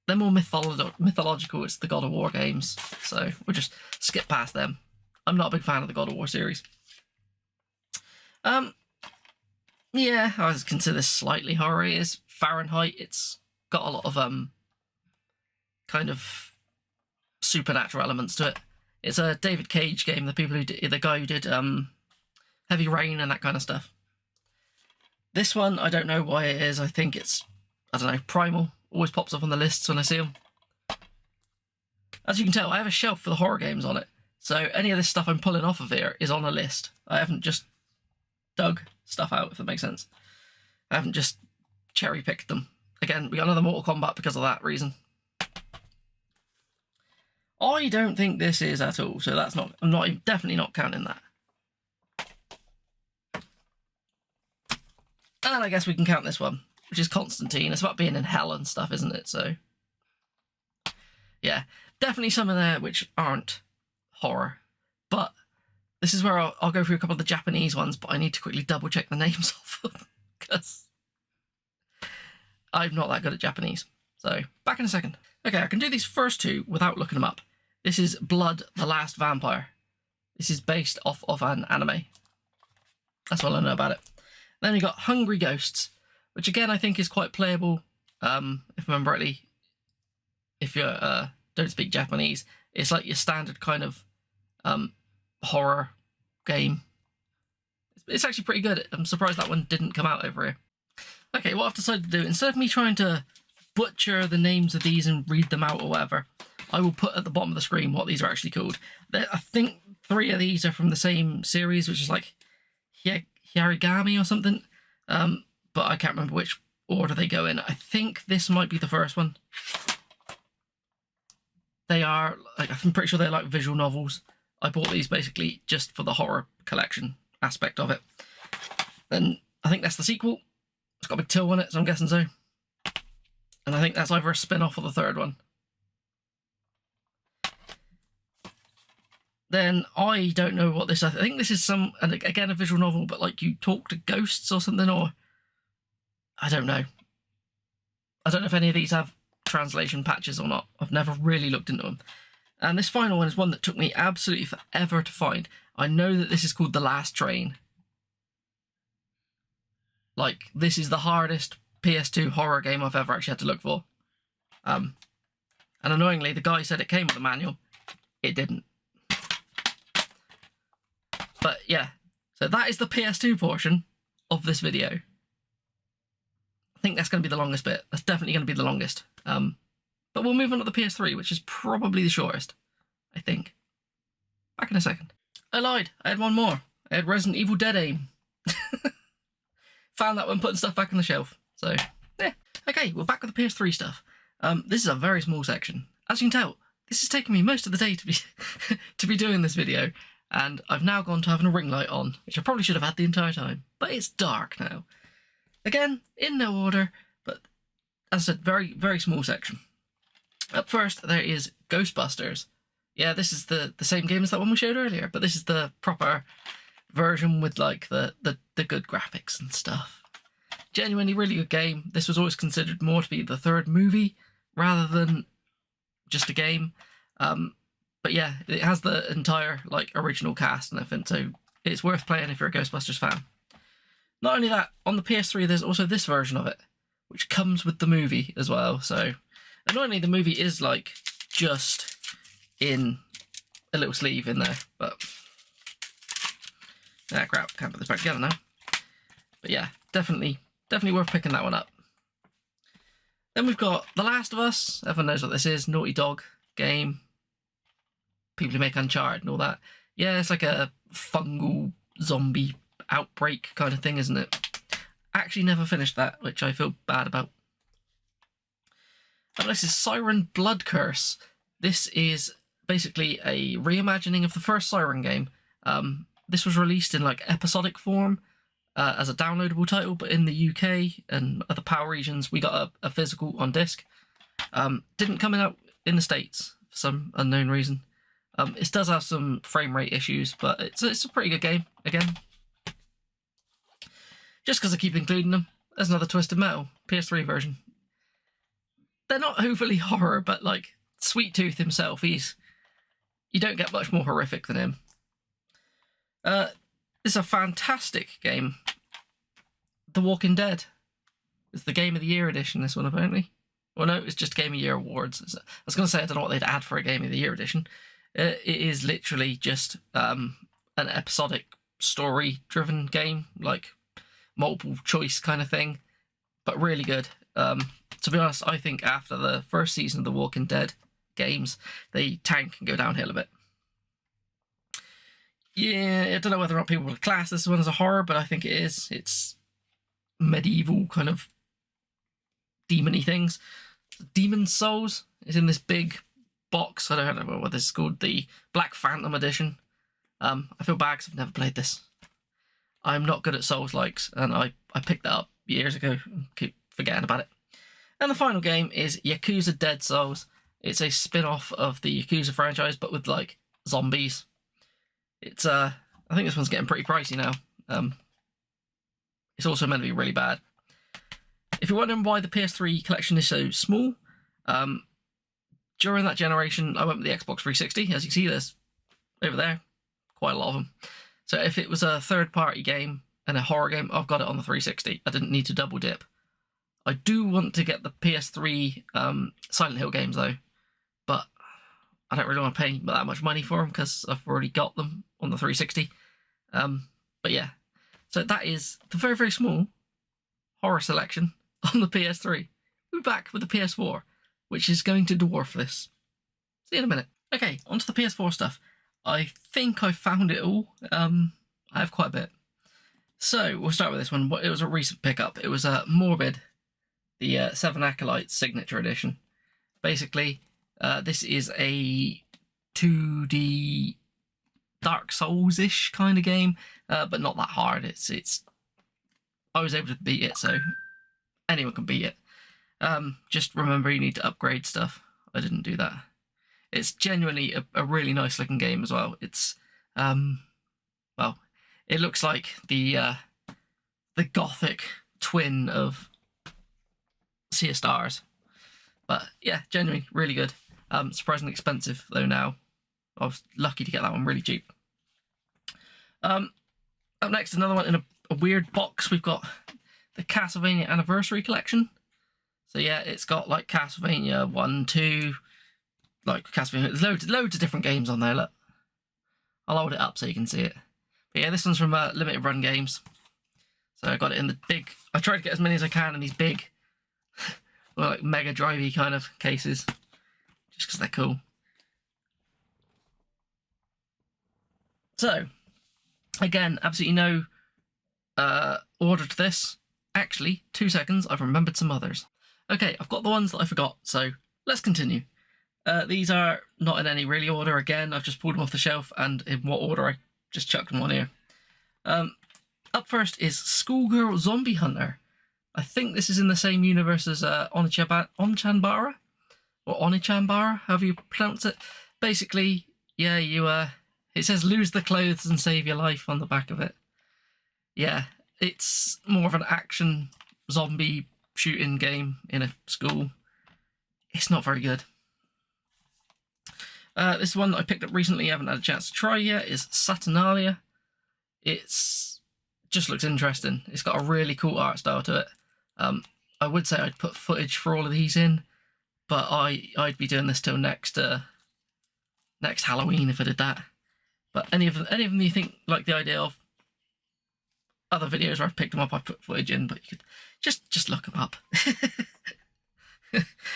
they're more mythological. It's the God of War games, so we'll just skip past them. I'm not a big fan of the God of War series. Yeah, I would consider this slightly horror. It's Fahrenheit. It's got a lot of kind of supernatural elements to it. It's a David Cage game. The guy who did Heavy Rain and that kind of stuff. This one, I don't know why it is. I think it's, I don't know, Primal. Always pops up on the lists when I see them. As you can tell, I have a shelf for the horror games on it. So any of this stuff I'm pulling off of here is on a list. I haven't just dug stuff out, if that makes sense. I haven't just cherry-picked them. Again, we got another Mortal Kombat because of that reason. I don't think this is at all, so that's not, definitely not counting that. And I guess we can count this one, which is Constantine. It's about being in hell and stuff, isn't it? So, yeah, definitely some in there which aren't horror. But this is where I'll go through a couple of the Japanese ones, but I need to quickly double check the names of them, because I'm not that good at Japanese. So, back in a second. Okay, I can do these first two without looking them up. This is Blood, the Last Vampire. This is based off of an anime. That's all I know about it. Then we got Hungry Ghosts, which again I think is quite playable. If I remember rightly, if you don't speak Japanese, it's like your standard kind of horror game. It's actually pretty good. I'm surprised that one didn't come out over here. Okay, what I've decided to do, instead of me trying to butcher the names of these and read them out or whatever, I will put at the bottom of the screen what these are actually called. I think 3 of these are from the same series, which is like Hyarigami or something, but I can't remember which order they go in. I think this might be the first one. They are, like, I'm pretty sure they're like visual novels. I bought these basically just for the horror collection aspect of it. Then I think that's the sequel. It's got a big till on it, so I'm guessing so. And I think that's either a spin-off or the third one. Then I don't know what this is. I think this is some, and again, a visual novel, but like you talk to ghosts or something, or I don't know. I don't know if any of these have translation patches or not. I've never really looked into them. And this final one is one that took me absolutely forever to find. I know that this is called The Last Train. Like, this is the hardest PS2 horror game I've ever actually had to look for. And annoyingly, the guy said it came with a manual. it didn't. But yeah, so that is the PS2 portion of this video. I think that's going to be the longest bit. That's definitely going to be the longest. But we'll move on to the PS3, which is probably the shortest, I think. Back in a second. I lied. I had one more. I had Resident Evil Dead Aim. Found that when putting stuff back on the shelf. So, yeah. Okay, we're back with the PS3 stuff. This is a very small section. As you can tell, this has taken me most of the day to be to be doing this video, and I've now gone to having a ring light on, which I probably should have had the entire time. But it's dark now. Again, in no order, but as I said, very, very small section. Up first, there is Ghostbusters. Yeah, this is the same game as that one we showed earlier, but this is the proper version with like the good graphics and stuff. Genuinely really good game. This was always considered more to be the third movie rather than just a game. But yeah, it has the entire like original cast and everything, so it's worth playing if you're a Ghostbusters fan. Not only that, on the PS3 there's also this version of it, which comes with the movie as well. So annoyingly the movie is like just in a little sleeve in there, but crap, can't put this back together now. But yeah, definitely worth picking that one up. Then we've got The Last of Us. Everyone knows what this is. Naughty Dog game. People who make Uncharted and all that. Yeah, it's like a fungal zombie outbreak kind of thing, isn't it? Actually never finished that, which I feel bad about. And this is Siren Blood Curse. This is basically a reimagining of the first Siren game. This was released in like episodic form as a downloadable title, but in the UK and other PAL regions we got a physical on disc. Didn't come out in the States for some unknown reason. It does have some frame rate issues, but it's a pretty good game, again. Just because I keep including them, there's another Twisted Metal, PS3 version. They're not overly horror, but like Sweet Tooth himself, you don't get much more horrific than him. It's a fantastic game. The Walking Dead. It's the Game of the Year edition, this one, apparently. Well, no, it's just Game of the Year awards. I was going to say, I don't know what they'd add for a Game of the Year edition. It is literally just an episodic story-driven game, like multiple choice kind of thing, but really good. To be honest, I think after the first season of The Walking Dead games, they tank and go downhill a bit. Yeah, I don't know whether or not people would class this one as a horror, but I think it is. It's medieval kind of demon-y things. Demon Souls is in this big box. I don't know what this is called. The Black Phantom edition. I feel bad because I've never played this. I'm not good at Souls-likes, and I picked that up years ago and keep forgetting about it. And the final game is Yakuza Dead Souls. It's a spin-off of the Yakuza franchise, but with like zombies. It's I think this one's getting pretty pricey now. It's also meant to be really bad. If you're wondering why the PS3 collection is so small, during that generation I went with the Xbox 360. As you can see, there's over there quite a lot of them. So if it was a third-party game and a horror game, I've got it on the 360. I didn't need to double dip. I do want to get the PS3 Silent Hill games though, but I don't really want to pay that much money for them because I've already got them on the 360. But yeah, so that is the very, very small horror selection on the PS3. We'll be back with the PS4, which is going to dwarf this. See you in a minute. Okay, onto the PS4 stuff. I think I found it all. I have quite a bit. So we'll start with this one. It was a recent pickup. It was Morbid, the Seven Acolytes Signature Edition. Basically, this is a 2D Dark Souls-ish kind of game, but not that hard. It's. I was able to beat it, so anyone can beat it. Just remember, you need to upgrade stuff. I didn't do that. It's genuinely a really nice looking game as well. It's well, it looks like the gothic twin of Sea of Stars. But yeah, genuinely really good. Surprisingly expensive though now. I was lucky to get that one really cheap. Up next, another one in a weird box. We've got the Castlevania Anniversary Collection. So yeah, it's got like Castlevania 1, 2, like Castlevania. There's loads of different games on there. Look, I'll hold it up so you can see it. But yeah, this one's from Limited Run Games. So I got it in the big. I tried to get as many as I can in these big, well, like Mega Drive-y kind of cases, just because they're cool. So, again, absolutely no order to this. Actually, 2 seconds, I've remembered some others. Okay, I've got the ones that I forgot, so let's continue. These are not in any really order. Again, I've just pulled them off the shelf, and in what order I just chucked them on here. Up first is Schoolgirl Zombie Hunter. I think this is in the same universe as Onchanbara, or Onichanbara, however you pronounce it. Basically, yeah, you it says lose the clothes and save your life on the back of it. Yeah, it's more of an action zombie shooting game in a school. It's not very good. This one that I picked up recently, I haven't had a chance to try yet, is Saturnalia. It's just looks interesting. It's got a really cool art style to it. I would say I'd put footage for all of these in, but I'd be doing this till next Halloween if I did that. But any of them you think like the idea of? Other videos where I've picked them up, I've put footage in, but you could just look them up.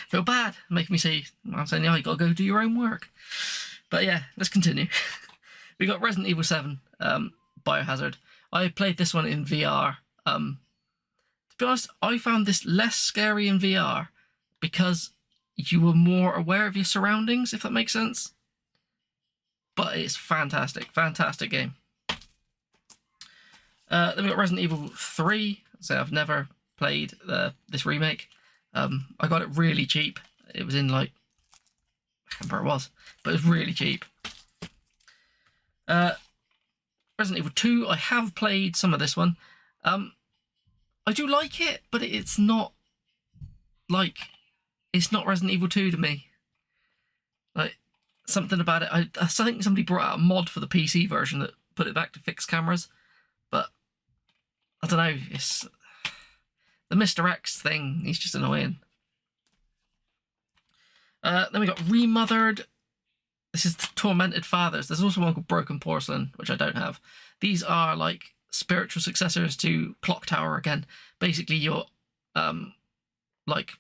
Feel bad making me say I'm saying, oh, you gotta go do your own work. But yeah, let's continue. We got Resident Evil 7 Biohazard. I played this one in VR. To be honest, I found this less scary in VR because you were more aware of your surroundings, if that makes sense. But it's fantastic game. Then we got Resident Evil 3. So I've never played this remake. I got it really cheap. It was in like, I can't remember where it was, but it was really cheap. Resident Evil 2, I have played some of this one. I do like it, but it's not Resident Evil 2 to me. Like, something about it, I think somebody brought out a mod for the PC version that put it back to fixed cameras, but I don't know, it's the Mr. X thing, he's just annoying. Then we got Remothered. This is the Tormented Fathers. There's also one called Broken Porcelain, which I don't have. These are like spiritual successors to Clock Tower again. Basically, you're like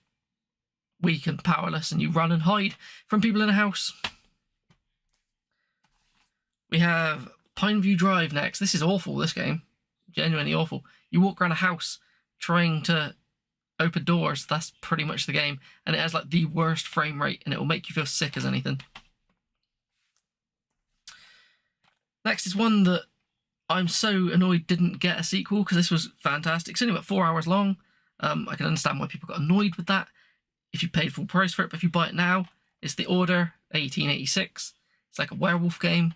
weak and powerless, and you run and hide from people in a house. We have Pineview Drive next. This is awful, this game. Genuinely awful. You walk around a house trying to open doors. That's pretty much the game. And it has like the worst frame rate, and it will make you feel sick as anything. Next is one that I'm so annoyed didn't get a sequel, because this was fantastic. It's only about 4 hours long. I can understand why people got annoyed with that if you paid full price for it, but if you buy it now, it's The Order 1886. It's like a werewolf game.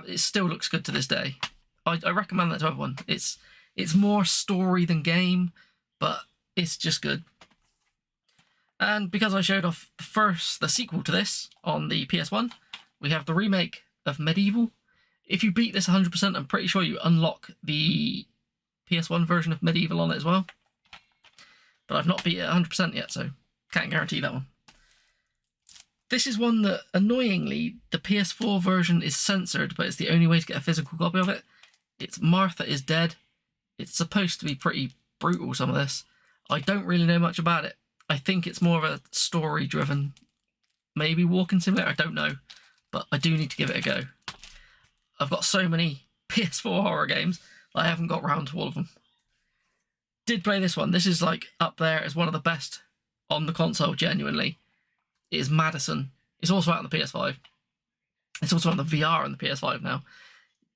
It still looks good to this day. I recommend that to everyone. It's more story than game, but it's just good. And because I showed off the sequel to this on the PS1, we have the remake of Medieval. If you beat this 100%, I'm pretty sure you unlock the PS1 version of Medieval on it as well. But I've not beat it 100% yet, so can't guarantee that one. This is one that, annoyingly, the PS4 version is censored, but it's the only way to get a physical copy of it. It's Martha is Dead. It's supposed to be pretty brutal, some of this. I don't really know much about it. I think it's more of a story-driven, maybe walking simulator, I don't know. But I do need to give it a go. I've got so many PS4 horror games, I haven't got round to all of them. Did play this one. This is like up there as one of the best on the console, genuinely. It is Madison. It's also out on the PS5. It's also on the VR on the PS5 now.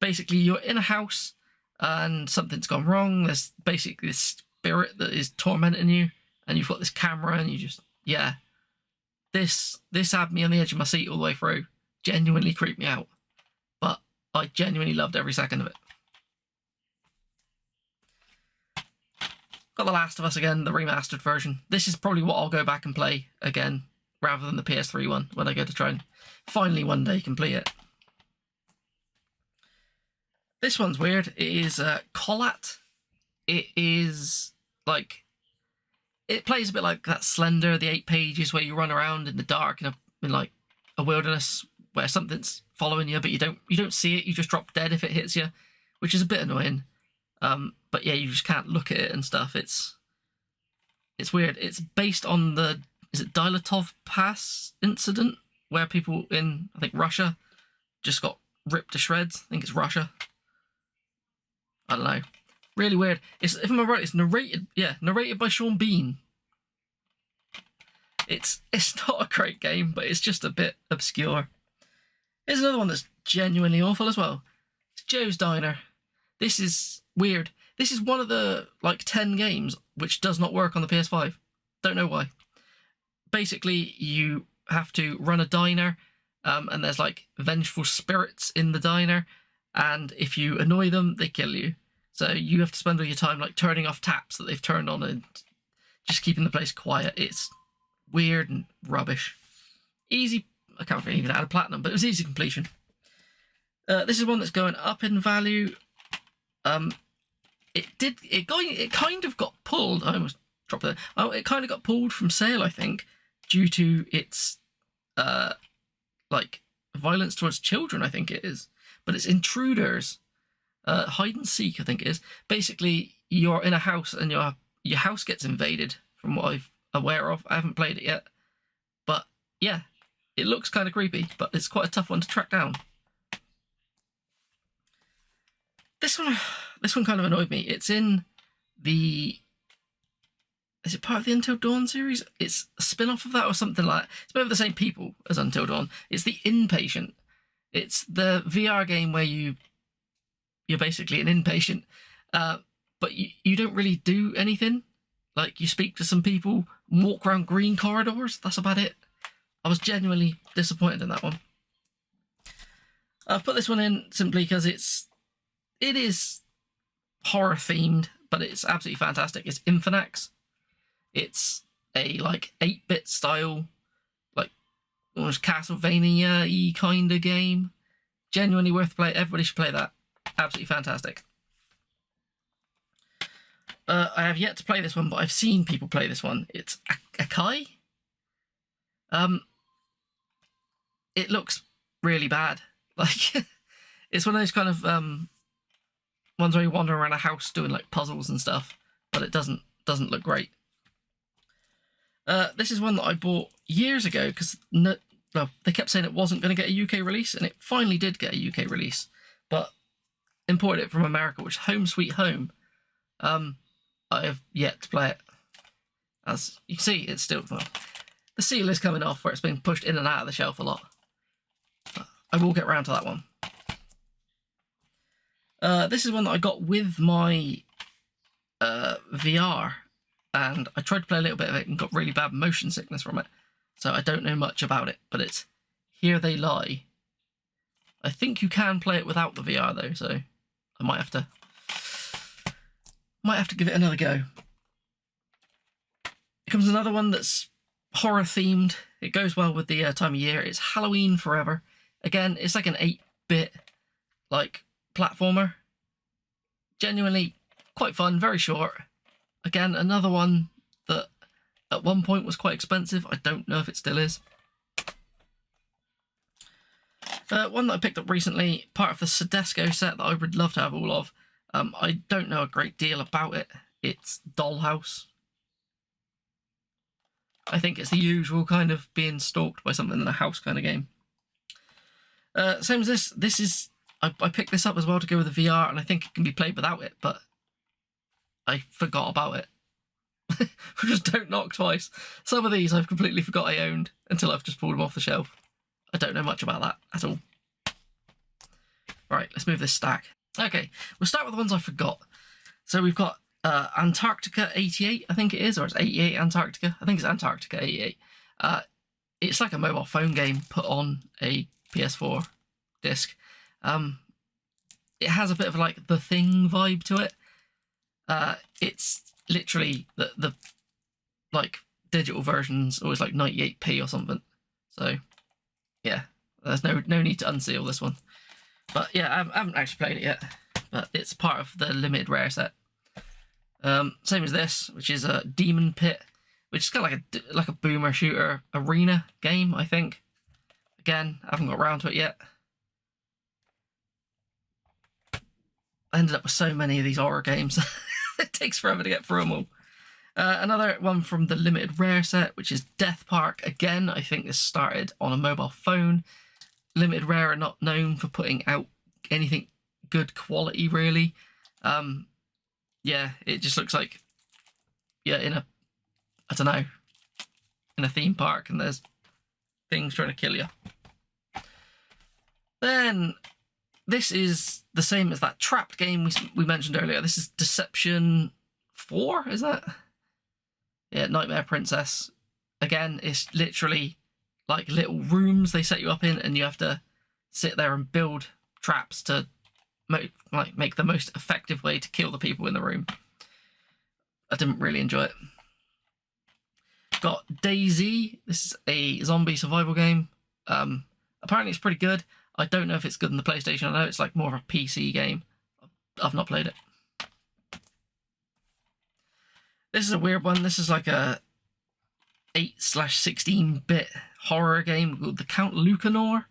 Basically, you're in a house and something's gone wrong. There's basically this spirit that is tormenting you, and you've got this camera, and you just, yeah. This had me on the edge of my seat all the way through. Genuinely creeped me out. But I genuinely loved every second of it. Got The Last of Us again, the remastered version. This is probably what I'll go back and play again, rather than the PS3 one, when I go to try and finally one day complete it. This one's weird. It is Collat. It is like, it plays a bit like that Slender, the 8 pages where you run around in the dark in like a wilderness where something's following you, but you don't see it. You just drop dead if it hits you, which is a bit annoying. But yeah, you just can't look at it and stuff. It's weird. It's based on the Dilatov Pass incident where people in, I think, Russia just got ripped to shreds. I think it's Russia. I don't know. Really weird. If I'm right, it's narrated by Sean Bean. It's not a great game, but it's just a bit obscure. Here's another one that's genuinely awful as well. It's Joe's Diner. This is weird. This is one of the 10 games which does not work on the PS5. Don't know why. Basically, you have to run a diner, and there's vengeful spirits in the diner, and if you annoy them, they kill you. So you have to spend all your time turning off taps that they've turned on and just keeping the place quiet. It's weird and rubbish. Easy. I can't even add a platinum, but it was easy completion. This is one that's going up in value. It kind of got pulled. I almost dropped it. Oh, it kind of got pulled from sale, I think, due to its violence towards children. I think it is, but it's Intruders. Hide and seek, I think it is. Basically, you're in a house and your house gets invaded, from what I'm aware of. I haven't played it yet, but yeah, it looks kind of creepy, but it's quite a tough one to track down. This one kind of annoyed me. It's in the... Is it part of the Until Dawn series? It's a spin-off of that or something like that. It's made of the same people as Until Dawn. It's The Inpatient. It's the VR game where you're basically an inpatient, but you don't really do anything. You speak to some people, walk around green corridors. That's about it. I was genuinely disappointed in that one. I've put this one in simply because it is horror themed, but it's absolutely fantastic. It's Infernax. It's a 8-bit style, almost Castlevania-y kind of game. Genuinely worth playing. Everybody should play that. Absolutely fantastic. I have yet to play this one, but I've seen people play this one. It's Akai. It looks really bad. It's one of those kind of ones where you wander around a house doing puzzles and stuff, but it doesn't look great. This is one that I bought years ago because they kept saying it wasn't going to get a UK release, and it finally did get a UK release, but imported it from America, which is Home Sweet Home. I have yet to play it. As you can see, it's still... Well, the seal is coming off where it's been pushed in and out of the shelf a lot. But I will get around to that one. This is one that I got with my VR, and I tried to play a little bit of it and got really bad motion sickness from it. So I don't know much about it, but it's Here They Lie. I think you can play it without the VR though, so I might have to give it another go. Here comes another one that's horror themed. It goes well with the time of year. It's Halloween Forever. Again, it's an 8-bit platformer. Genuinely quite fun, very short. Again, another one that at one point was quite expensive. I don't know if it still is. One that I picked up recently, part of the Sedesco set that I would love to have all of. I don't know a great deal about it. It's Dollhouse. I think it's the usual kind of being stalked by something in a house kind of game. Same as this. This is... I picked this up as well to go with the VR, and I think it can be played without it, but I forgot about it. Just don't knock twice. Some of these I've completely forgot I owned until I've just pulled them off the shelf. I don't know much about that at all. Right, let's move this stack. Okay, we'll start with the ones I forgot. So we've got Antarctica 88, I think it is, or it's 88 Antarctica. I think it's Antarctica 88. It's like a mobile phone game put on a PS4 disc. It has a bit of The Thing vibe to it. It's literally the digital version's always 98p or something. So yeah, there's no need to unseal this one. But yeah, I haven't actually played it yet, but it's part of the limited rare set. Same as this, which is a Demon Pit. which is kind of like a boomer shooter arena game, I think. Again, I haven't got around to it yet. I ended up with so many of these horror games. It takes forever to get through them all. Another one from the limited rare set, which is Death Park. Again, I think this started on a mobile phone. Limited rare are not known for putting out anything good quality, really. Yeah, it just looks like, yeah, I don't know, in a theme park, and there's things trying to kill you. Then this is the same as that Trapped game we mentioned earlier. This is Deception 4, is that? Yeah, Nightmare Princess. Again, it's literally like little rooms they set you up in, and you have to sit there and build traps to make the most effective way to kill the people in the room. I didn't really enjoy it. Got DayZ. This is a zombie survival game. Apparently it's pretty good. I don't know if it's good on the PlayStation. I know it's like more of a PC game. I've not played it. This is a weird one. This is like a 8/16-bit horror game called The Count Lucanor.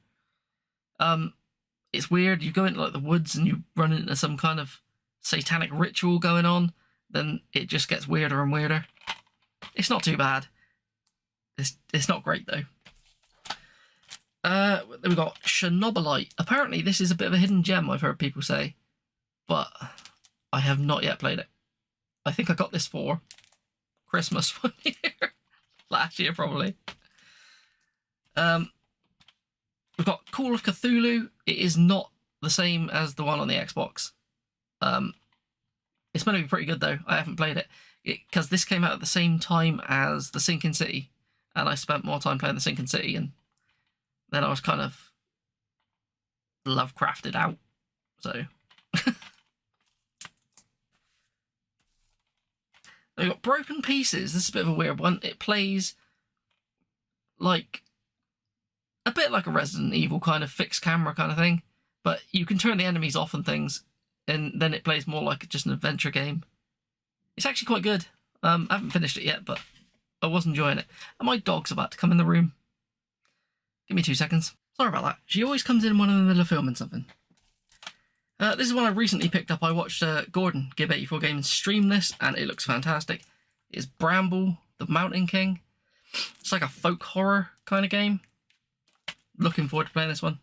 It's weird. You go into like the woods and you run into some kind of satanic ritual going on. Then it just gets weirder and weirder. It's not too bad. It's not great though. Then we've got Chernobylite. Apparently this is a bit of a hidden gem, I've heard people say, but I have not yet played it. I think I got this for Christmas one year. Last year, probably. We've got Call of Cthulhu. It is not the same as the one on the Xbox. It's meant to be pretty good, though. I haven't played it. Because this came out at the same time as The Sinking City. And I spent more time playing The Sinking City, and then I was kind of Lovecrafted out. So... We've got Broken Pieces. This is a bit of a weird one. It plays like a bit like a Resident Evil kind of fixed camera kind of thing, but you can turn the enemies off and things, and then it plays more like just an adventure game. It's actually quite good. I haven't finished it yet, but I was enjoying it. And my dog's about to come in the room. Give me 2 seconds. Sorry about that. She always comes in when I'm in the middle of filming something. This is one I recently picked up. I watched Gordon, GIB84 Gaming, stream this, and it looks fantastic. It's Bramble, the Mountain King. It's like a folk horror kind of game. Looking forward to playing this one.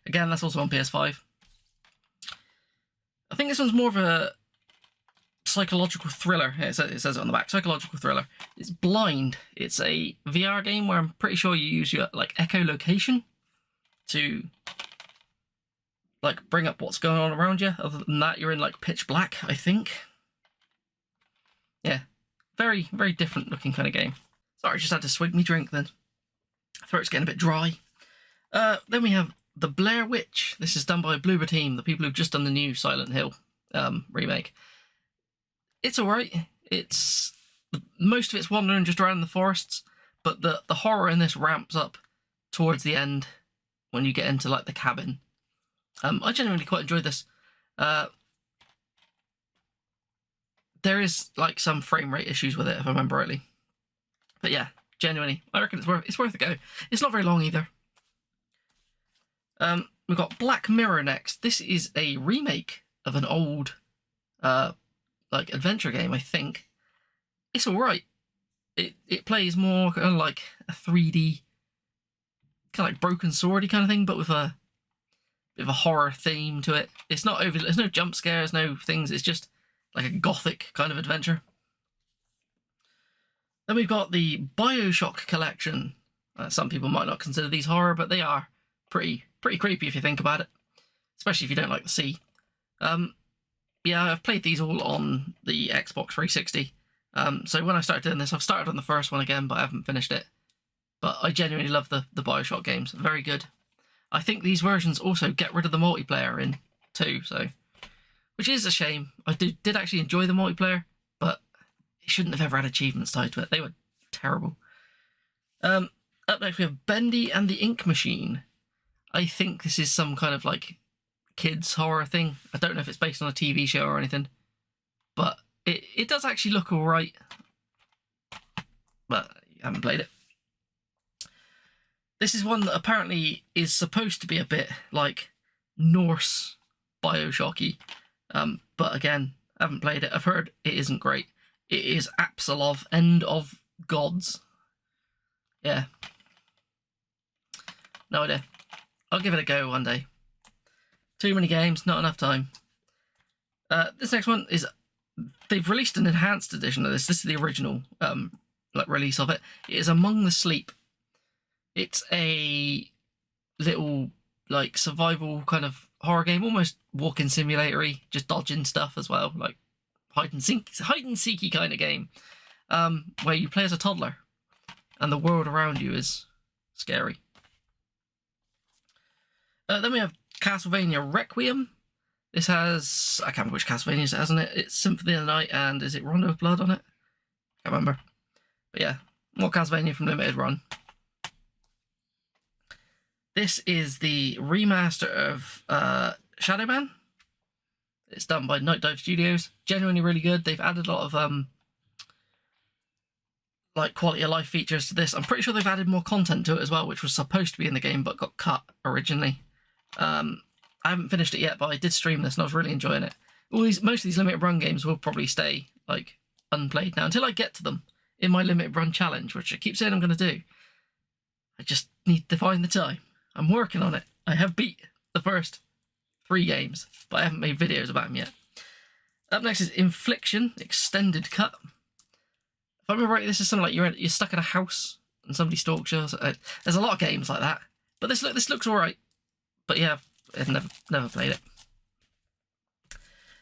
Again, that's also on PS5. I think this one's more of a psychological thriller. It says it on the back, psychological thriller. It's Blind. It's a VR game where I'm pretty sure you use your like echolocation to like bring up what's going on around you. Other than that, you're in like pitch black, I think. Yeah, very, very different looking kind of game. Sorry, I just had to swig me drink then. Throat's getting a bit dry. Then we have The Blair Witch. This is done by Bloober Team, the people who've just done the new Silent Hill remake. It's alright. It's most of it's wandering just around the forests, but the horror in this ramps up towards the end when you get into like the cabin. I genuinely quite enjoyed this. There is like some frame rate issues with it, if I remember rightly. But yeah, genuinely, I reckon it's worth a go. It's not very long either. We've got Black Mirror next. This is a remake of an old like adventure game, I think. It's alright. It plays more kind of like a 3D, kind of like Broken Swordy kind of thing, but with a bit of a horror theme to it. It's not over. There's no jump scares, no things. It's just like a gothic kind of adventure. Then we've got the BioShock collection. Some people might not consider these horror, but they are pretty creepy if you think about it, especially if you don't like the sea. Yeah, I've played these all on the Xbox 360. So when I started doing this, I've started on the first one again, but I haven't finished it. But I genuinely love the BioShock games. Very good. I think these versions also get rid of the multiplayer in too, so which is a shame. I did actually enjoy the multiplayer, but it shouldn't have ever had achievements tied to it. They were terrible. Up next we have Bendy and the Ink Machine. I think this is some kind of like kids horror thing. I don't know if it's based on a TV show or anything, but it does actually look alright. but you haven't played it. This is one that apparently is supposed to be a bit like Norse Bioshocky, but again, I haven't played it. I've heard it isn't great. It is Apsalov, End of Gods. Yeah. No idea. I'll give it a go one day. Too many games, not enough time. This next one is, they've released an enhanced edition of this. This is the original release of it. It is Among the Sleep. It's a little like survival kind of horror game, almost walking simulatory, just dodging stuff as well, like hide and seeky kind of game, where you play as a toddler, and the world around you is scary. Then we have Castlevania Requiem. This has, I can't remember which Castlevania it has in it. It's Symphony of the Night and is it Rondo of Blood on it? Can't remember. But yeah, more Castlevania from Limited Run. This is the remaster of Shadow Man. It's done by Night Dive Studios. Genuinely really good. They've added a lot of like quality of life features to this. I'm pretty sure they've added more content to it as well, which was supposed to be in the game but got cut originally. I haven't finished it yet, but I did stream this and I was really enjoying it. Most of these limited run games will probably stay like unplayed now until I get to them in my limited run challenge, which I keep saying I'm going to do. I just need to find the time. I'm working on it. I have beat the first 3 games, but I haven't made videos about them yet. Up next is Infliction Extended Cut. If I remember right, this is something like you're stuck in a house and somebody stalks you. There's a lot of games like that, but this looks alright. But yeah, I've never played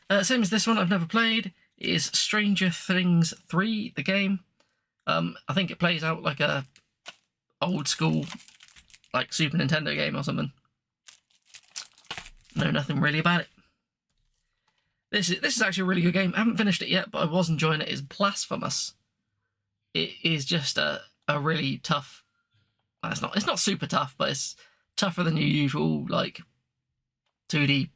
it. Same as this one, I've never played, is Stranger Things 3, the game. I think it plays out like a old school, like Super Nintendo game or something. Know nothing really about it. This is actually a really good game. I haven't finished it yet, but I was enjoying it. It's Blasphemous. It is just a really tough. Well, it's not super tough, but it's tougher than your usual like 2D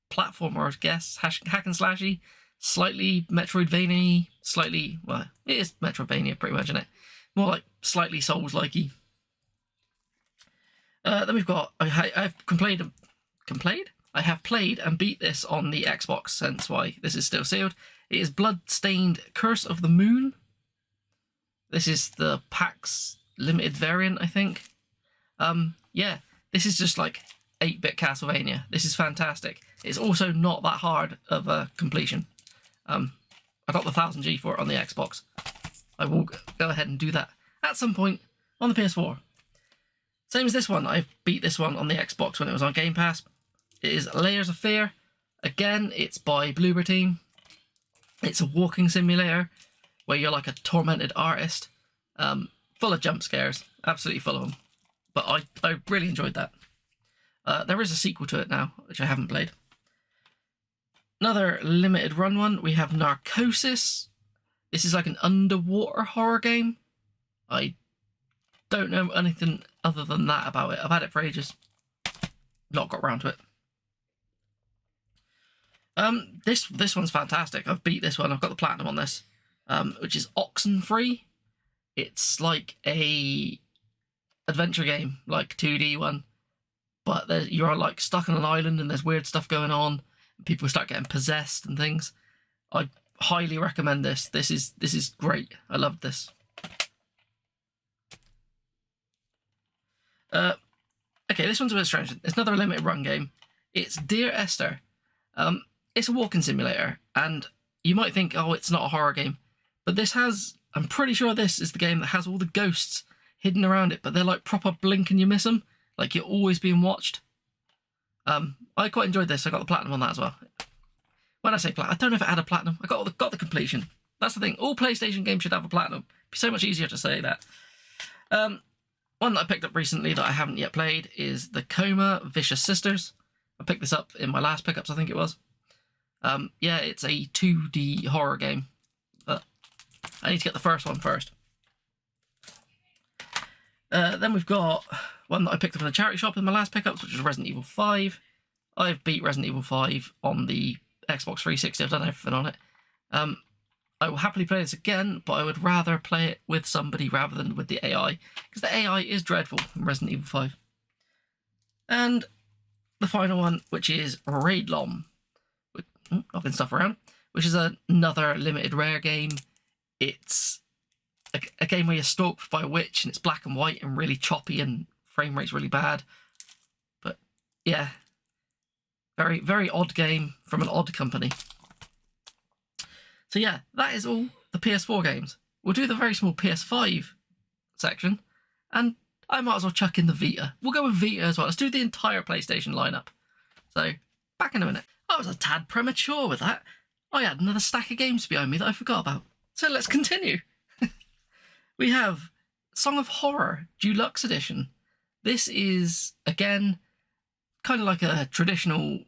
platformer, I guess. Hack and slashy, slightly Metroidvania, slightly, well, it is Metroidvania pretty much, isn't it? More like slightly Souls-likey. Then we've got, I have played and beat this on the Xbox, hence why this is still sealed. It is Bloodstained Curse of the Moon. This is the PAX limited variant, I think. Yeah, this is just like 8-bit Castlevania. This is fantastic. It's also not that hard of a completion. I got the 1000G for it on the Xbox. I will go ahead and do that at some point on the PS4. Same as this one, I beat this one on the Xbox when it was on Game Pass. It is Layers of Fear. Again, it's by Bloober Team. It's a walking simulator where you're like a tormented artist. Full of jump scares, absolutely full of them. But I really enjoyed that. There is a sequel to it now, which I haven't played. Another limited run one, we have Narcosis. This is like an underwater horror game. I don't know anything other than that about it. I've had it for ages. Not got around to it. This one's fantastic. I've beat this one. I've got the platinum on this, which is Oxenfree. It's like a adventure game, like 2D one, but you're like stuck on an island and there's weird stuff going on. And people start getting possessed and things. I highly recommend this. This is great. I loved this. Okay, this one's a bit strange. It's another limited run game. It's Dear Esther. It's a walking simulator, and you might think, oh, it's not a horror game, but this has, I'm pretty sure this is the game that has all the ghosts hidden around it, but they're like proper blink and you miss them, like you're always being watched. I quite enjoyed this. I got the platinum on that as well. When I say platinum, I don't know if it had a platinum. I got the completion. That's the thing. All PlayStation games should have a platinum. It'd be so much easier to say that. One that I picked up recently that I haven't yet played is The Coma Vicious Sisters. I picked this up in my last pickups, I think it was. Yeah, it's a 2D horror game, but I need to get the first one first. Then we've got one that I picked up in a charity shop in my last pickups, which is Resident Evil 5. I've beat Resident Evil 5 on the Xbox 360. I've done everything on it. I will happily play this again, but I would rather play it with somebody rather than with the AI, because the AI is dreadful in Resident Evil 5. And the final one, which is Raidlom, knocking stuff around, which is another limited rare game. It's a game where you're stalked by a witch, and it's black and white and really choppy, and frame rate's really bad. But yeah, very, very odd game from an odd company. So yeah, that is all the PS4 games. We'll do the very small PS5 section, and I might as well chuck in the Vita. We'll go with Vita as well. Let's do the entire PlayStation lineup. So, back in a minute. I was a tad premature with that. I had another stack of games behind me that I forgot about. So let's continue. We have Song of Horror Deluxe Edition. This is, again, kind of like a traditional,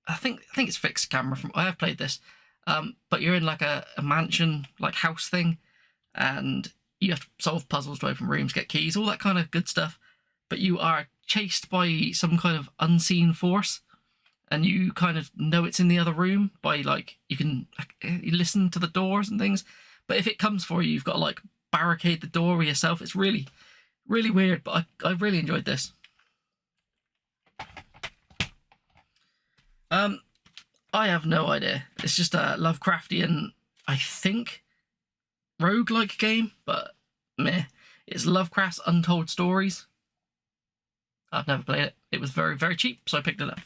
I think it's fixed camera. I have played this. But you're in like a mansion, like house thing, and you have to solve puzzles to open rooms, get keys, all that kind of good stuff. But you are chased by some kind of unseen force, and you kind of know it's in the other room by like you listen to the doors and things. But if it comes for you, you've got to like barricade the door with yourself. It's really, really weird, but I really enjoyed this. I have no idea. It's just a Lovecraftian, I think, roguelike game, but meh. It's Lovecraft's Untold Stories. I've never played it. It was very, very cheap, so I picked it up.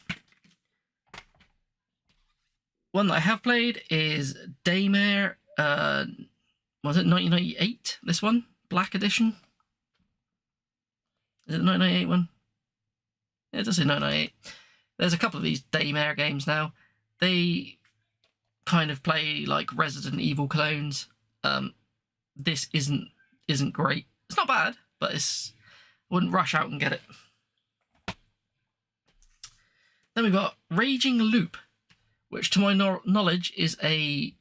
One that I have played is Daymare, was it 1998? This one? Black Edition? Is it the 1998 one? Yeah, it does say 1998. There's a couple of these Daymare games now. They kind of play like Resident Evil clones. This isn't great. It's not bad, but I wouldn't rush out and get it. Then we've got Raging Loop, which to my knowledge is a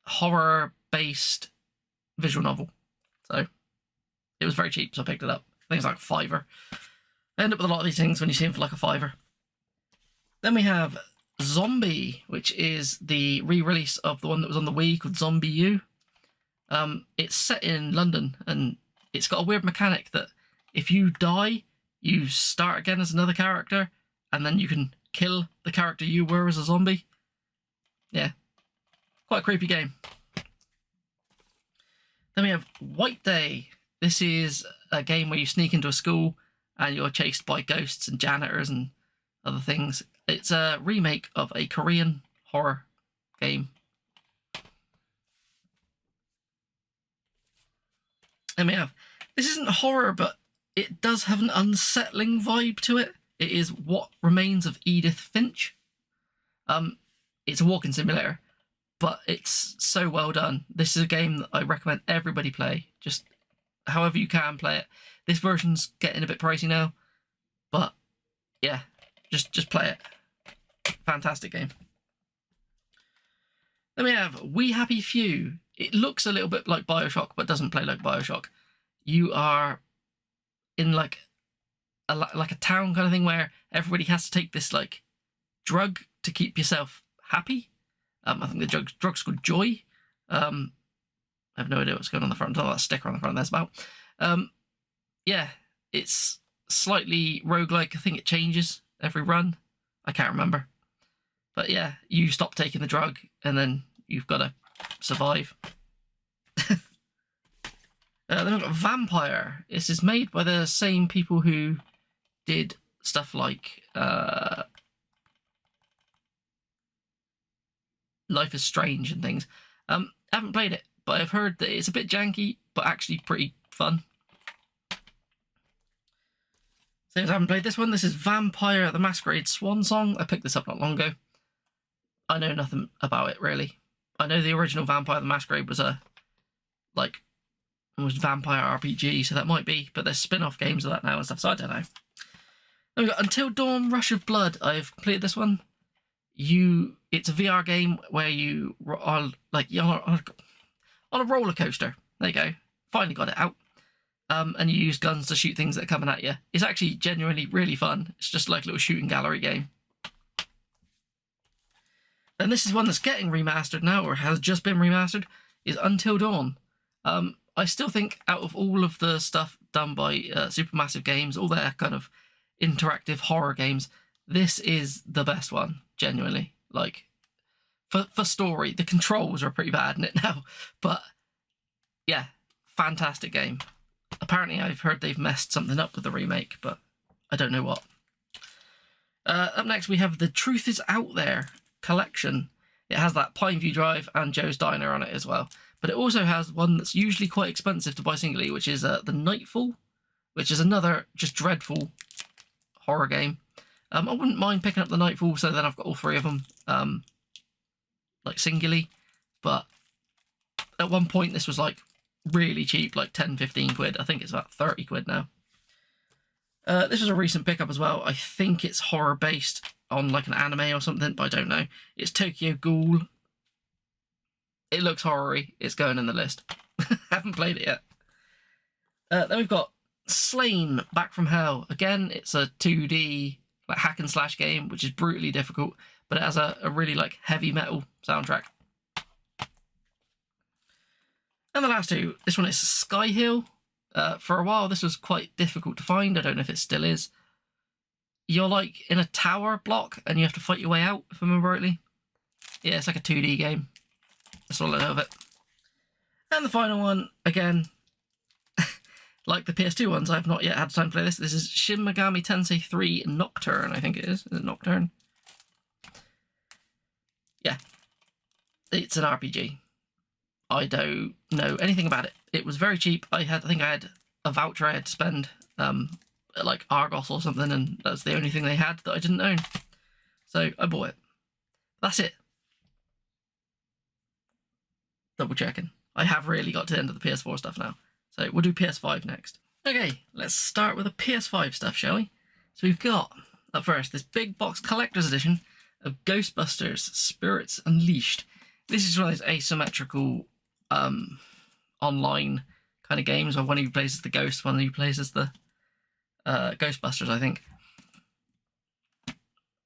horror-based visual novel. So it was very cheap, so I picked it up. I think it's like a $5. I end up with a lot of these things when you see them for like a $5. Then we have Zombie, which is the re-release of the one that was on the Wii called Zombie U. It's set in London, and it's got a weird mechanic that if you die, you start again as another character, and then you can kill the character you were as a zombie. Yeah, quite a creepy game. Then we have White Day. This is a game where you sneak into a school and you're chased by ghosts and janitors and other things. It's a remake of a Korean horror game. And we have, this isn't horror, but it does have an unsettling vibe to it. It is What Remains of Edith Finch. It's a walking simulator, but it's so well done. This is a game that I recommend everybody play. Just however you can play it. This version's getting a bit pricey now, but yeah, just play it. Fantastic game. Then we have We Happy Few. It looks a little bit like BioShock, but doesn't play like BioShock. You are in like a town kind of thing where everybody has to take this like drug to keep yourself happy. I think the drug's called Joy. I have no idea what's going on the front. Oh, that sticker on the front there's about. Yeah, it's slightly roguelike. I think it changes every run. I can't remember. But yeah, you stop taking the drug and then you've got to survive. Then we've got Vampire. This is made by the same people who did stuff like Life is Strange and things. I haven't played it, but I've heard that it's a bit janky, but actually pretty fun. So I haven't played this one. This is Vampire the Masquerade Swan Song. I picked this up not long ago. I know nothing about it, really. I know the original Vampire the Masquerade was Vampire RPG, so that might be, but there's spin-off games of that now and stuff, so I don't know. Then we've got Until Dawn Rush of Blood. I've completed this one. It's a VR game where you are like you're on a roller coaster. There you go. Finally got it out. And you use guns to shoot things that are coming at you. It's actually genuinely really fun. It's just like a little shooting gallery game. And this is one that's getting remastered now, or has just been remastered. is Until Dawn. I still think out of all of the stuff done by Supermassive Games, all their kind of interactive horror games, this is the best one, genuinely. Like, for story, the controls are pretty bad in it now, but yeah, fantastic game. Apparently I've heard they've messed something up with the remake, but I don't know what. Up next we have the Truth Is Out There collection. It has that Pineview Drive and Joe's Diner on it as well. But it also has one that's usually quite expensive to buy singly, which is the Nightfall, which is another just dreadful horror game. I wouldn't mind picking up the Nightfall, so then I've got all three of them, like singly. But at one point this was like really cheap, like 10-15 quid. I think it's about 30 quid now. This was a recent pickup as well. I think it's horror based on like an anime or something, but I don't know. It's Tokyo Ghoul. It looks horror-y. It's going in the list. Haven't played it yet. Then we've got Slain Back from Hell. Again, it's a 2D like hack and slash game, which is brutally difficult, but it has a really like heavy metal soundtrack. And the last two, this one is Sky Hill. For a while, this was quite difficult to find. I don't know if it still is. You're like in a tower block and you have to fight your way out, if I remember rightly. Yeah, it's like a 2D game. That's all I know of it. And the final one, again, like the PS2 ones, I've not yet had time to play this. This is Shin Megami Tensei 3 Nocturne, I think it is. Is it Nocturne? Yeah. It's an RPG. I don't know anything about it. It was very cheap. I think I had a voucher I had to spend at like Argos or something, and that's the only thing they had that I didn't own. So I bought it. That's it. Double checking. I have really got to the end of the PS4 stuff now. So we'll do PS5 next. Okay, let's start with the PS5 stuff, shall we? So we've got, up first, this big box collector's edition of Ghostbusters Spirits Unleashed. This is one of those asymmetrical online kind of games where one of you plays as the ghost, one of you plays as the Ghostbusters, I think.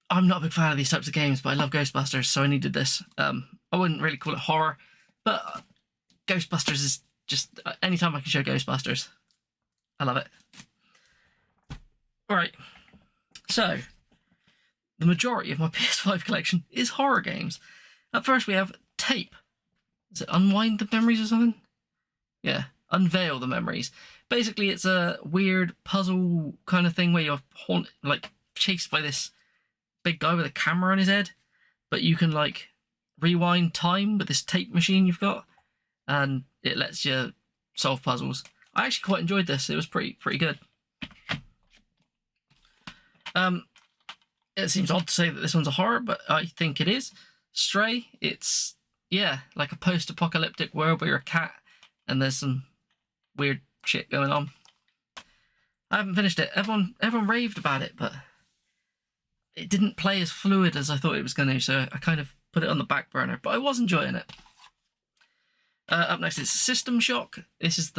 I'm not a big fan of these types of games, but I love Ghostbusters, so I needed this. I wouldn't really call it horror, but Ghostbusters is just, anytime I can show Ghostbusters, I love it. Alright, so the majority of my PS5 collection is horror games. At first we have Tape. Is it Unwind the Memories or something? Yeah, Unveil the Memories. Basically it's a weird puzzle kind of thing where you're chased by this big guy with a camera on his head, but you can like rewind time with this tape machine you've got, and it lets you solve puzzles. I actually quite enjoyed this. It was pretty good. It seems odd to say that this one's a horror, but I think it is. Stray, it's, yeah, like a post-apocalyptic world where you're a cat and there's some weird shit going on. I haven't finished it. Everyone raved about it, but it didn't play as fluid as I thought it was going to, so I kind of put it on the back burner, but I was enjoying it. Up next is System Shock. This is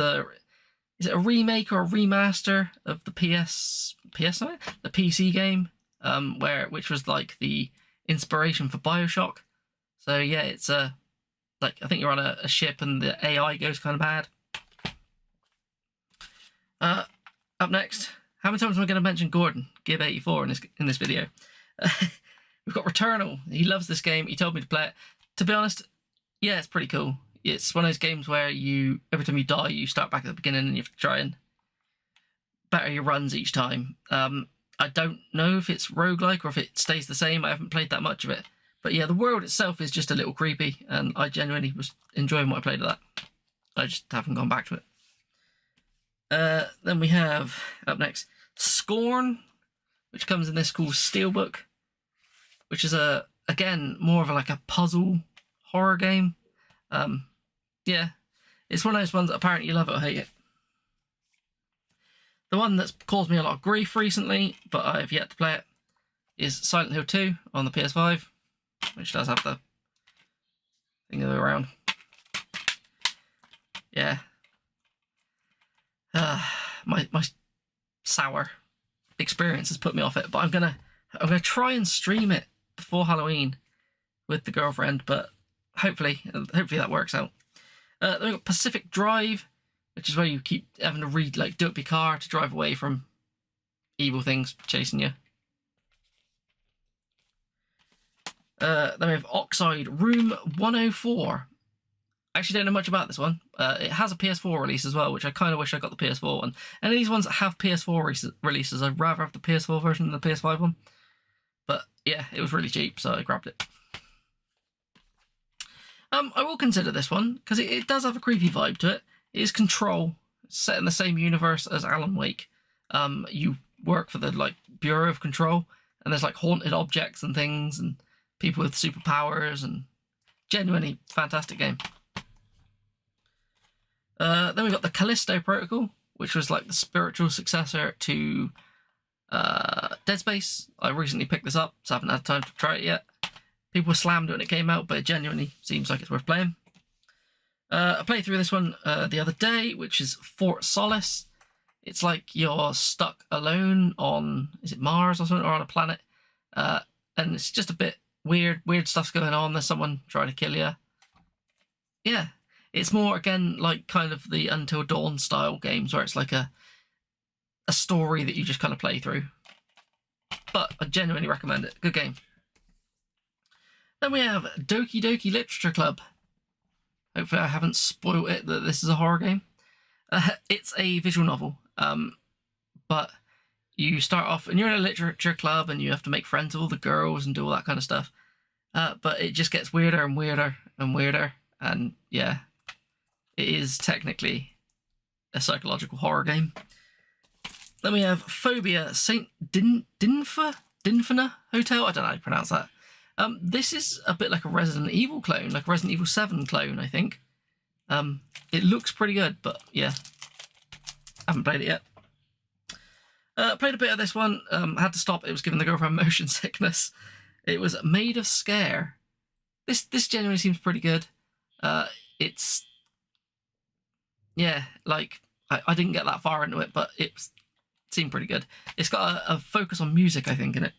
is it a remake or a remaster of the the PC game, which was like the inspiration for BioShock. So yeah, it's like I think you're on a ship and the AI goes kind of bad. Up next, how many times am I going to mention Gordon, GIB84 in this video? We've got Returnal. He loves this game. He told me to play it. To be honest, yeah, it's pretty cool. It's one of those games where every time you die, you start back at the beginning and you have to try and better your runs each time. I don't know if it's roguelike or if it stays the same. I haven't played that much of it. But yeah, the world itself is just a little creepy, and I genuinely was enjoying what I played of that. I just haven't gone back to it. Then we have, up next, Scorn, which comes in this cool steelbook, which is again more of like a puzzle horror game. Yeah, it's one of those ones that apparently you love it or hate it. The one that's caused me a lot of grief recently, but I have yet to play it, is Silent Hill 2 on the PS5, which does have the thing the other way around. Yeah. My sour experience has put me off it, but I'm gonna try and stream it before Halloween with the girlfriend, but hopefully that works out. Then we've got Pacific Drive, which is where you keep having to do up your car to drive away from evil things chasing you. Then we have Oxide Room 104. I actually don't know much about this one. It has a PS4 release as well, which I kind of wish I got the PS4 one. Any of these ones that have PS4 releases, I'd rather have the PS4 version than the PS5 one. But yeah, it was really cheap, so I grabbed it. I will consider this one, because it does have a creepy vibe to it. It is Control. It's set in the same universe as Alan Wake. You work for the Bureau of Control, and there's haunted objects and things, and people with superpowers, and genuinely fantastic game. Then we've got the Callisto Protocol, which was the spiritual successor to Dead Space. I recently picked this up, so I haven't had time to try it yet. People slammed it when it came out, but it genuinely seems like it's worth playing. I played through this one the other day, which is Fort Solace. It's like you're stuck alone on, is it Mars or something, or on a planet? And it's just a bit weird stuff's going on. There's someone trying to kill you. Yeah, it's more, again, kind of the Until Dawn style games, where it's a story that you just kind of play through. But I genuinely recommend it. Good game. Then we have Doki Doki Literature Club. Hopefully I haven't spoiled it that this is a horror game. It's a visual novel, but you start off and you're in a literature club and you have to make friends with all the girls and do all that kind of stuff. But it just gets weirder and weirder and weirder. And yeah, it is technically a psychological horror game. Then we have Phobia St. Dinfana Hotel. I don't know how to pronounce that. This is a bit like a Resident Evil clone, like a Resident Evil 7 clone, I think. It looks pretty good, but yeah, haven't played it yet. Played a bit of this one, had to stop. It was giving the girlfriend motion sickness. It was Made of Scare. This genuinely seems pretty good. It's, yeah, I didn't get that far into it, but it seemed pretty good. It's got a focus on music, I think, in it.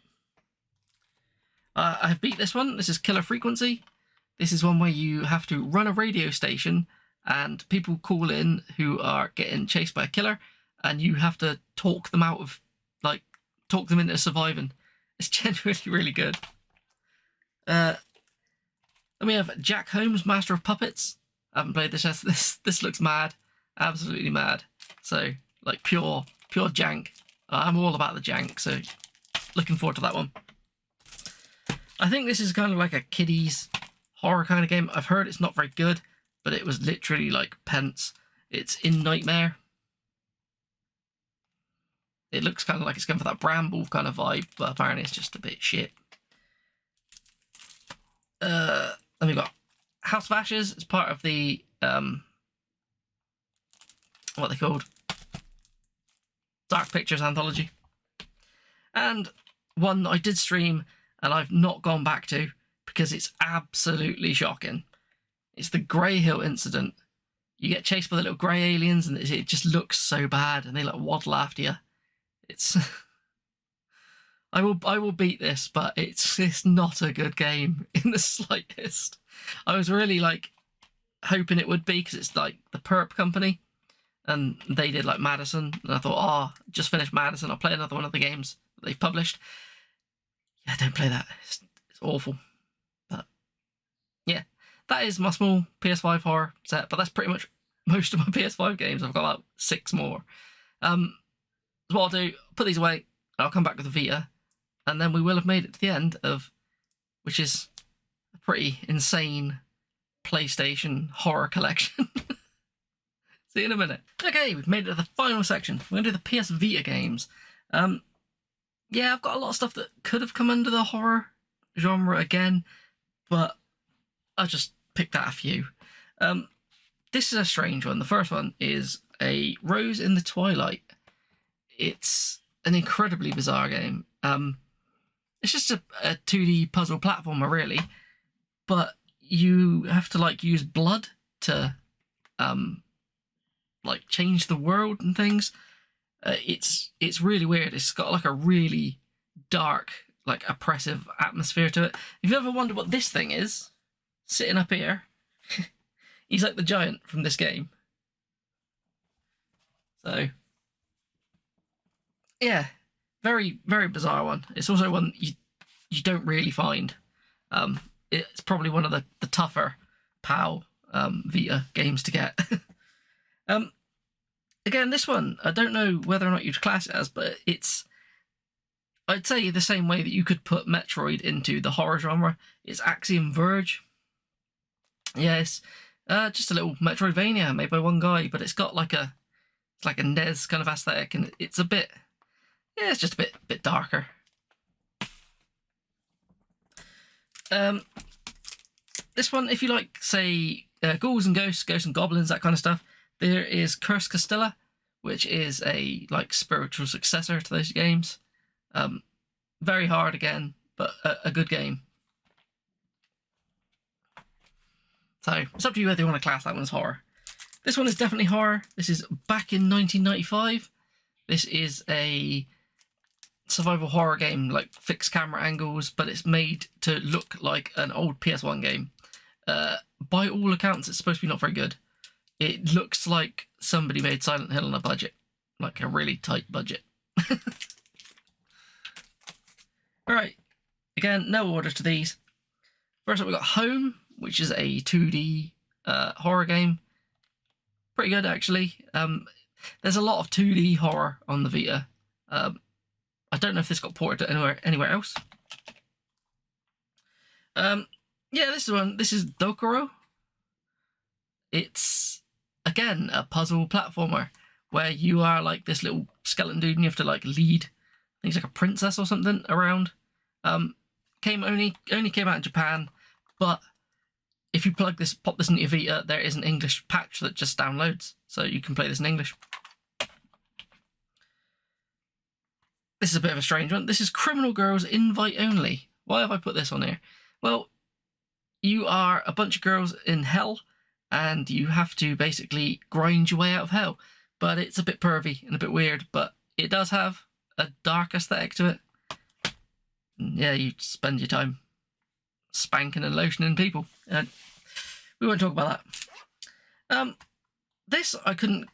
I have beat this one. This is Killer Frequency. This is one where you have to run a radio station and people call in who are getting chased by a killer, and you have to talk them out of, talk them into surviving. It's genuinely really good. Then we have Jack Holmes, Master of Puppets. I haven't played this yet. This looks mad. Absolutely mad. So, pure jank. I'm all about the jank, so looking forward to that one. I think this is kind of like a kiddies horror kind of game. I've heard it's not very good, but it was literally pence. It's In Nightmare. It looks kind of like it's going for that Bramble kind of vibe, but apparently it's just a bit shit. Then we've got House of Ashes. It's part of the, what are they called? Dark Pictures Anthology. And one that I did stream and I've not gone back to because it's absolutely shocking. It's the Grey Hill incident. You get chased by the little grey aliens and it just looks so bad and they waddle after you. It's I will beat this, but it's not a good game in the slightest. I was really hoping it would be because it's the Perp company and they did Madison, and I thought, oh, just finished Madison, I'll play another one of the games that they've published. Yeah, don't play that. It's awful. But yeah, that is my small PS5 horror set, but that's pretty much most of my PS5 games. I've got 6 more. So what I'll do, put these away, and I'll come back with a Vita, and then we will have made it to the end of, which is a pretty insane PlayStation horror collection. See you in a minute. Okay, we've made it to the final section. We're going to do the PS Vita games. Yeah, I've got a lot of stuff that could have come under the horror genre again, but I just picked out a few. This is a strange one. The first one is a Rose in the Twilight. It's an incredibly bizarre game. It's just a 2D puzzle platformer, really, but you have to use blood to change the world and things. It's really weird. It's got a really dark, oppressive atmosphere to it. If you ever wondered what this thing is, sitting up here, He's like the giant from this game. So, yeah, very, very bizarre one. It's also one you don't really find. It's probably one of the tougher PAL Vita games to get. Again, this one, I don't know whether or not you'd class it as, but it's, I'd say the same way that you could put Metroid into the horror genre. It's Axiom Verge. Yeah, it's just a little Metroidvania made by one guy, but it's got like a NES kind of aesthetic, and it's a bit, yeah, it's just a bit darker. This one, if you like, say, ghouls and ghosts and goblins, that kind of stuff, there is Curse Castilla, which is a like spiritual successor to those games. Very hard again, but a good game. So it's up to you whether you want to class that one as horror. This one is definitely horror. This is back in 1995. This is a survival horror game, like fixed camera angles, but it's made to look like an old PS1 game. By all accounts, it's supposed to be not very good. It looks like somebody made Silent Hill on a budget, like a really tight budget. Alright, again, no order to these. First up, we've got Home, which is a 2D horror game. Pretty good, actually. There's a lot of 2D horror on the Vita. I don't know if this got ported to anywhere else. Yeah, this one. This is Dokuro. It's, again, a puzzle platformer where you are like this little skeleton dude and you have to like lead, I think he's like a princess or something around. Only came out in Japan, but if you pop this into your Vita, there is an English patch that just downloads, so you can play this in English. This is a bit of a strange one. This is Criminal Girls Invite Only. Why have I put this on here? Well, you are a bunch of girls in hell, and you have to basically grind your way out of hell. But it's a bit pervy and a bit weird, but it does have a dark aesthetic to it. And yeah, you spend your time spanking and lotioning people. We won't talk about that. This I couldn't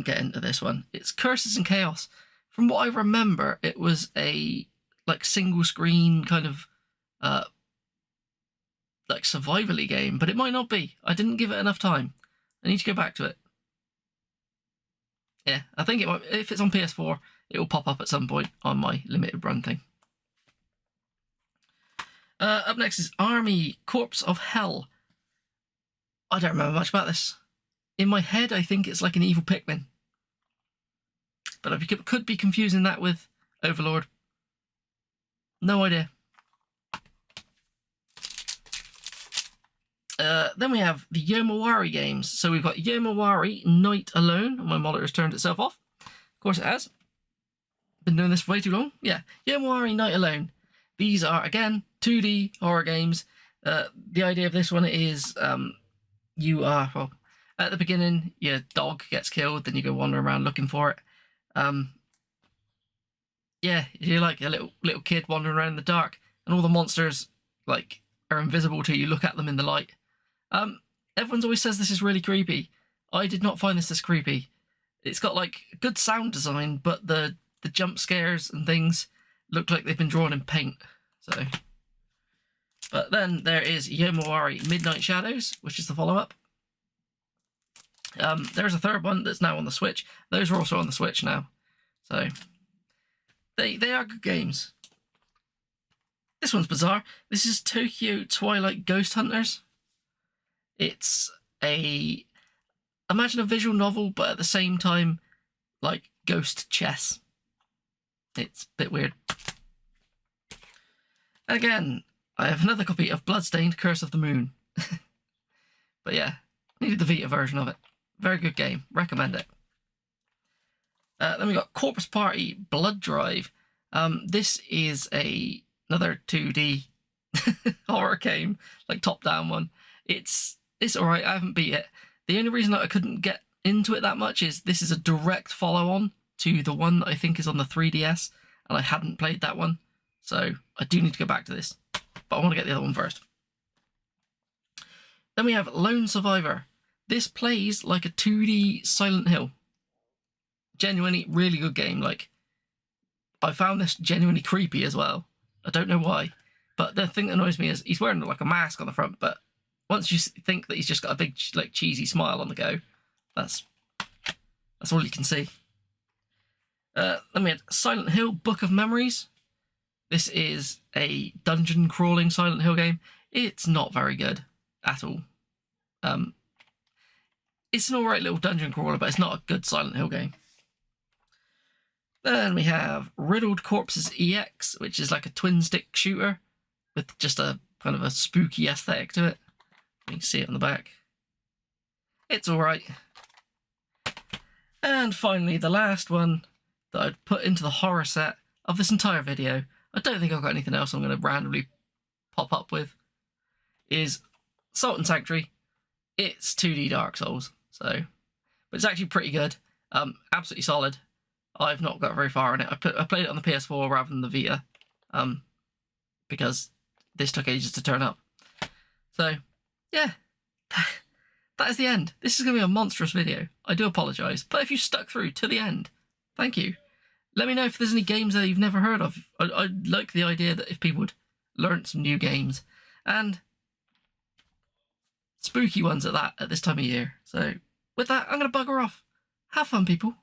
get into this one. It's Curses and Chaos. From what I remember, it was a like single screen kind of like survival-y game, but it might not be. I didn't give it enough time. I need to go back to it. Yeah, I think it might. If it's on PS4, it will pop up at some point on my limited run thing. Up next is Army Corps of Hell. I don't remember much about this. In my head, I think it's like an evil Pikmin. But I could be confusing that with Overlord. No idea. Then we have the Yomawari games. So we've got Yomawari Night Alone. My monitor has turned itself off. Of course it has. Been doing this for way too long. Yeah, Yomawari Night Alone. These are, again, 2D horror games. The idea of this one is you are, well, at the beginning, your dog gets killed, then you go wandering around looking for it. Yeah, you're like a little kid wandering around in the dark, and all the monsters like are invisible to you. Look at them in the light. Everyone's always says this is really creepy. I did not find this creepy. It's got like good sound design, but the jump scares and things look like they've been drawn in paint. So, but then there is Yomawari Midnight Shadows, which is the follow-up. There's a third one that's now on the Switch. Those are also on the Switch now. So they are good games. This one's bizarre. This is Tokyo Twilight Ghost Hunters. It's imagine a visual novel, but at the same time, like ghost chess. It's a bit weird. Again, I have another copy of Bloodstained Curse of the Moon. But yeah, needed the Vita version of it. Very good game. Recommend it. Then we got Corpse Party Blood Drive. This is another 2D horror game, like top-down one. It's alright. I haven't beat it. The only reason that I couldn't get into it that much is this is a direct follow-on to the one that I think is on the 3DS, and I hadn't played that one. So I do need to go back to this, but I want to get the other one first. Then we have Lone Survivor. This plays like a 2D Silent Hill. Genuinely really good game. Like, I found this genuinely creepy as well. I don't know why, but the thing that annoys me is he's wearing like a mask on the front, but once you think that he's just got a big like cheesy smile on the go, that's all you can see. Let me add Silent Hill Book of Memories. This is a dungeon crawling Silent Hill game. It's not very good at all. It's an alright little dungeon crawler, but it's not a good Silent Hill game. Then we have Riddled Corpses EX, which is like a twin stick shooter with just a kind of a spooky aesthetic to it. You can see it on the back. It's alright. And finally, the last one that I'd put into the horror set of this entire video, I don't think I've got anything else I'm going to randomly pop up with, is Salt and Sanctuary. It's 2D Dark Souls, so, but it's actually pretty good. Absolutely solid. I've not got very far in it. I played it on the PS4 rather than the Vita, because this took ages to turn up. So, yeah, that is the end. This is going to be a monstrous video. I do apologise, but if you stuck through to the end, thank you. Let me know if there's any games that you've never heard of. I like the idea that if people would learn some new games, and spooky ones at that, at this time of year. So, with that, I'm going to bugger off. Have fun, people.